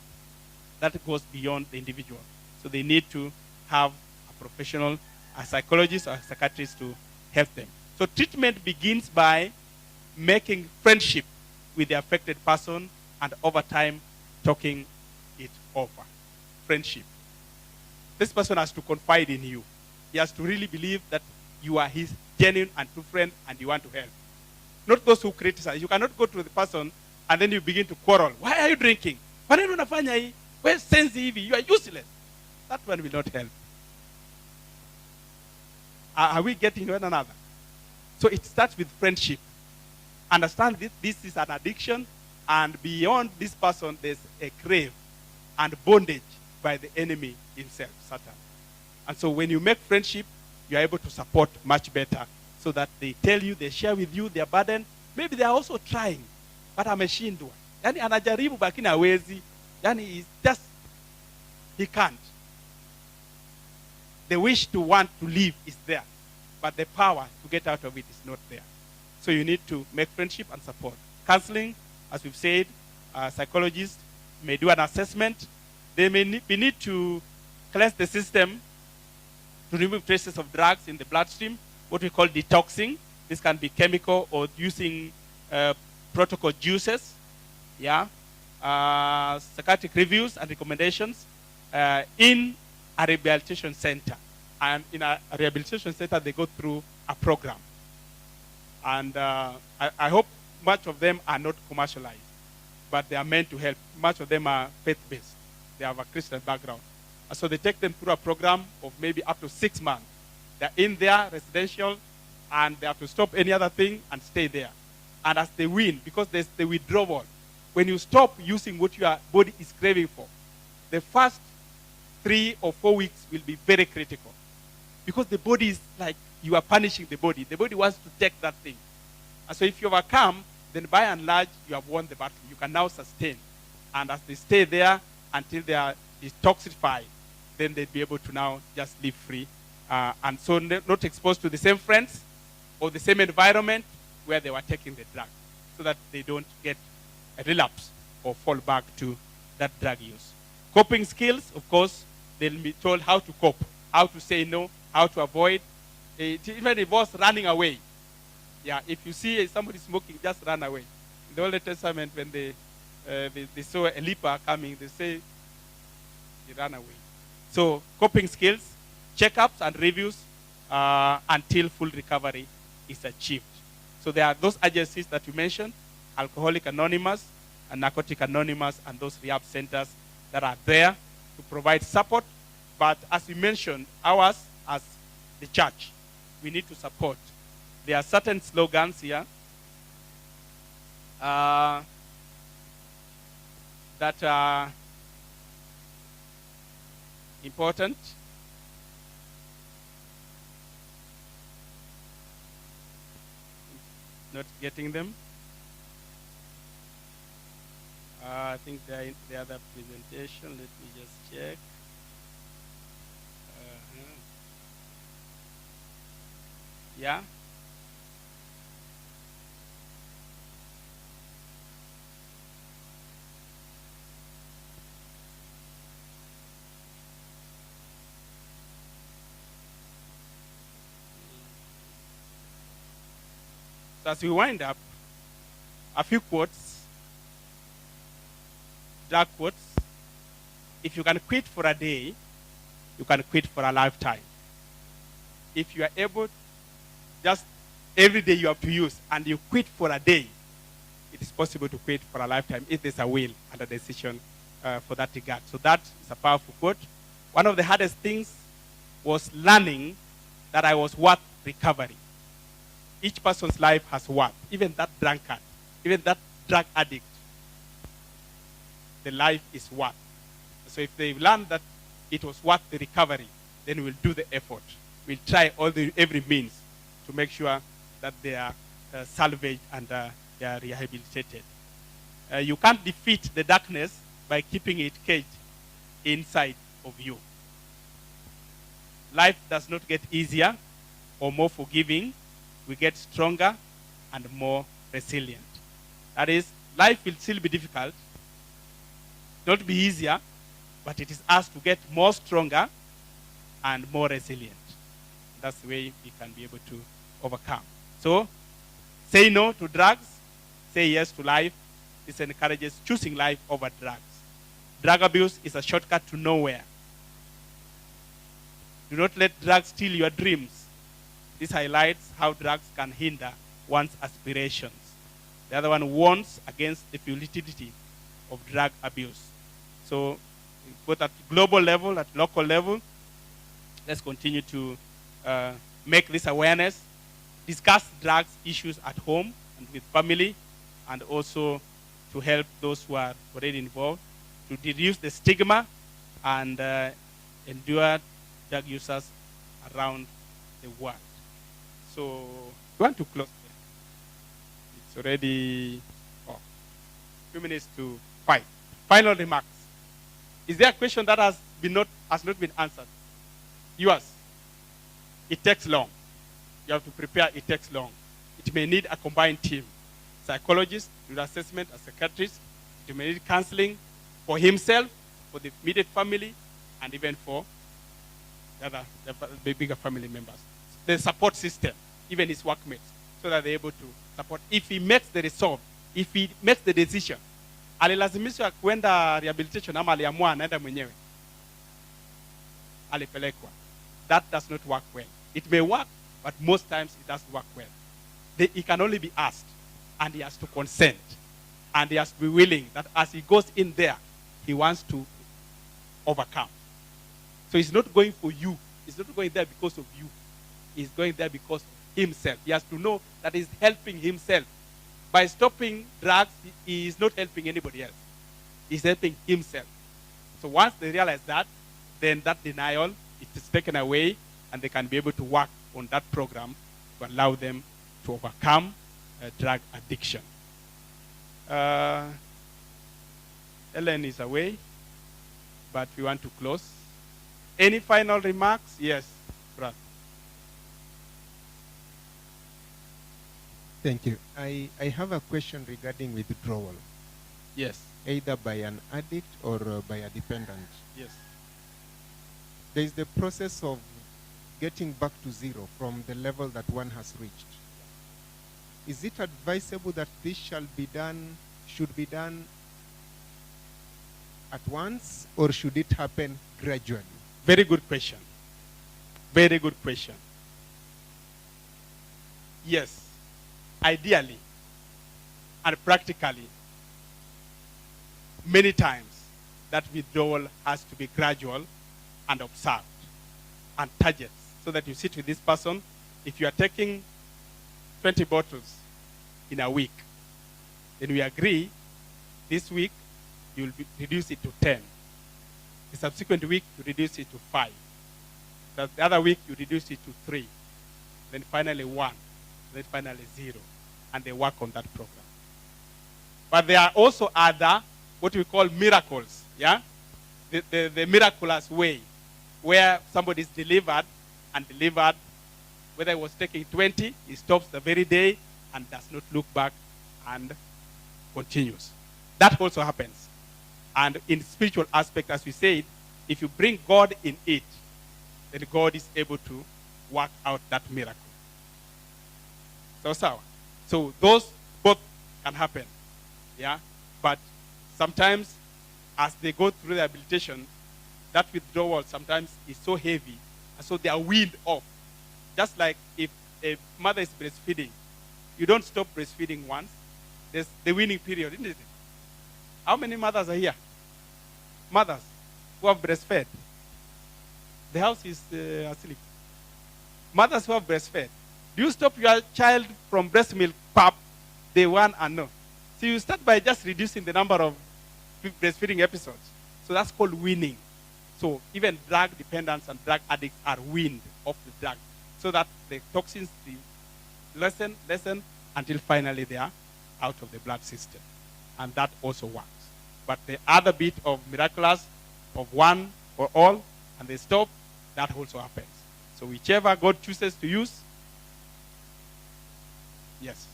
That goes beyond the individual. So they need to have a professional, a psychologist or a psychiatrist to help them. So treatment begins by making friendship with the affected person and over time talking it over. Friendship. This person has to confide in you. He has to really believe that you are his genuine and true friend and you want to help. Not those who criticize. You cannot go to the person and then you begin to quarrel. Why are you drinking? Where's sense hivi? You are useless. That one will not help. Are we getting one another? So it starts with friendship. Understand this is an addiction, and beyond this person, there's a crave and bondage by the enemy himself, Satan. And so when you make friendship, you are able to support much better, so that they tell you, they share with you their burden. Maybe they are also trying, but ameshindwa. Yani anajaribu lakini hawezi. Yani he can't. The wish to want to live is there, but the power to get out of it is not there. So you need to make friendship and support. Counseling, as we've said, psychologists may do an assessment. They may need to cleanse the system to remove traces of drugs in the bloodstream, what we call detoxing. This can be chemical or using protocol juices. Yeah. Psychiatric reviews and recommendations in a rehabilitation center. And in a rehabilitation center, they go through a program. And I hope much of them are not commercialized, but they are meant to help. Much of them are faith-based. They have a Christian background. And so they take them through a program of maybe up to 6 months. They're in there, residential, and they have to stop any other thing and stay there. And as they win, because there's the withdrawal, when you stop using what your body is craving for, the first 3 or 4 weeks will be very critical. Because the body is like you are punishing the body. The body wants to take that thing. And so if you overcome, then by and large, you have won the battle. You can now sustain. And as they stay there until they are detoxified, then they'll be able to now just live free. And so not exposed to the same friends or the same environment where they were taking the drug, so that they don't get a relapse or fall back to that drug use. Coping skills, of course, they'll be told how to cope, how to say no, how to avoid. It even involves running away. Yeah, if you see somebody smoking, just run away. In the Old Testament, when they saw a leper coming, they say, he ran away. So coping skills, checkups and reviews until full recovery is achieved. So there are those agencies that you mentioned, Alcoholic Anonymous and Narcotic Anonymous, and those rehab centers that are there to provide support But as we mentioned, ours as the church, we need to support. There are certain slogans here that are important. Not getting them. I think they're in the other presentation. Let me just check. Yeah. So as we wind up, a few quotes, dark quotes. If you can quit for a day, you can quit for a lifetime. If you are able, just every day you have to use, and you quit for a day, it is possible to quit for a lifetime if there's a will and a decision for that regard. So that is a powerful quote. One of the hardest things was learning that I was worth recovery. Each person's life has worth. Even that drunkard, even that drug addict, the life is worth. So if they learn that it was worth the recovery, then we'll do the effort. We'll try every means to make sure that they are salvaged and they are rehabilitated. You can't defeat the darkness by keeping it caged inside of you. Life does not get easier or more forgiving. We get stronger and more resilient. That is, life will still be difficult, not be easier, but it is us to get more stronger and more resilient. That's the way we can be able to overcome. So, say no to drugs, say yes to life. This encourages choosing life over drugs. Drug abuse is a shortcut to nowhere. Do not let drugs steal your dreams. This highlights how drugs can hinder one's aspirations. The other one warns against the futility of drug abuse. So, both at global level, at local level, let's continue to make this awareness, discuss drugs issues at home and with family, and also to help those who are already involved to reduce the stigma and endure drug users around the world. So, we want to close there. It's already 2 minutes to 5. Final remarks. Is there a question that has not been answered? Yours. It takes long. You have to prepare. It takes long. It may need a combined team. Psychologist, do assessment, a psychiatrist. It may need counseling for himself, for the immediate family, and even for the bigger family members. The support system, even his workmates, so that they're able to support. If he makes the resolve, if he makes the decision, alilazimishwa kwenda rehabilitation ama aliamua anaenda mwenyewe, alipelekwa. That does not work well. It may work, but most times it doesn't work well. He can only be asked, and he has to consent, and he has to be willing that as he goes in there, he wants to overcome. So he's not going for you. He's not going there because of you. He's going there because of himself. He has to know that he's helping himself. By stopping drugs, he is not helping anybody else. He's helping himself. So once they realize that, then that denial is taken away, and they can be able to work on that program to allow them to overcome drug addiction. Ellen is away, but we want to close. Any final remarks? Yes, brother.
Thank you. I have a question regarding withdrawal.
Yes.
Either by an addict or by a dependent.
Yes.
There is the process of getting back to zero from the level that one has reached. Is it advisable that this should be done at once, or should it happen gradually?
Very good question. Very good question. Yes. Ideally and practically, many times that withdrawal has to be gradual and observed and targets so that you sit with this person. If you are taking 20 bottles in a week, then we agree this week you will reduce it to 10. The subsequent week you reduce it to 5. The other week you reduce it to 3. Then finally 1. Then finally 0. And they work on that program. But there are also other, what we call miracles, yeah? The miraculous way, where somebody is delivered, whether he was taking 20, he stops the very day and does not look back and continues. That also happens. And in spiritual aspect, as we said, if you bring God in it, then God is able to work out that miracle. So those both can happen. Yeah? But sometimes as they go through the rehabilitation, that withdrawal sometimes is so heavy, and so they are weaned off. Just like if a mother is breastfeeding, you don't stop breastfeeding once. There's the weaning period, isn't it? How many mothers are here? Mothers who have breastfed. The house is asleep. Mothers who have breastfed. Do you stop your child from breast milk pap day one and no? So you start by just reducing the number of breastfeeding episodes. So that's called weaning. So even drug dependents and drug addicts are weaned off the drug so that the toxins lessen until finally they are out of the blood system. And that also works. But the other bit of miraculous, of one or all, and they stop, that also happens. So whichever God chooses to use, yes.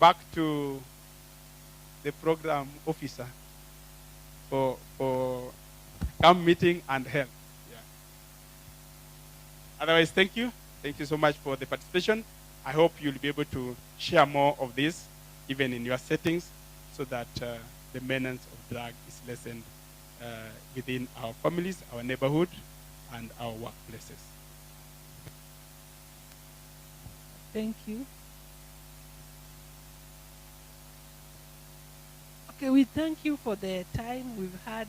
Back to the program officer for camp meeting and help. Yeah. Otherwise, thank you. Thank you so much for the participation. I hope you'll be able to share more of this, even in your settings, so that the menace of drug is lessened within our families, our neighborhood, and our workplaces.
Thank you. Okay, we thank you for the time we've had.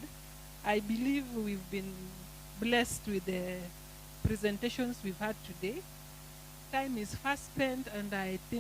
I believe we've been blessed with the presentations we've had today. Time is fast spent, and I think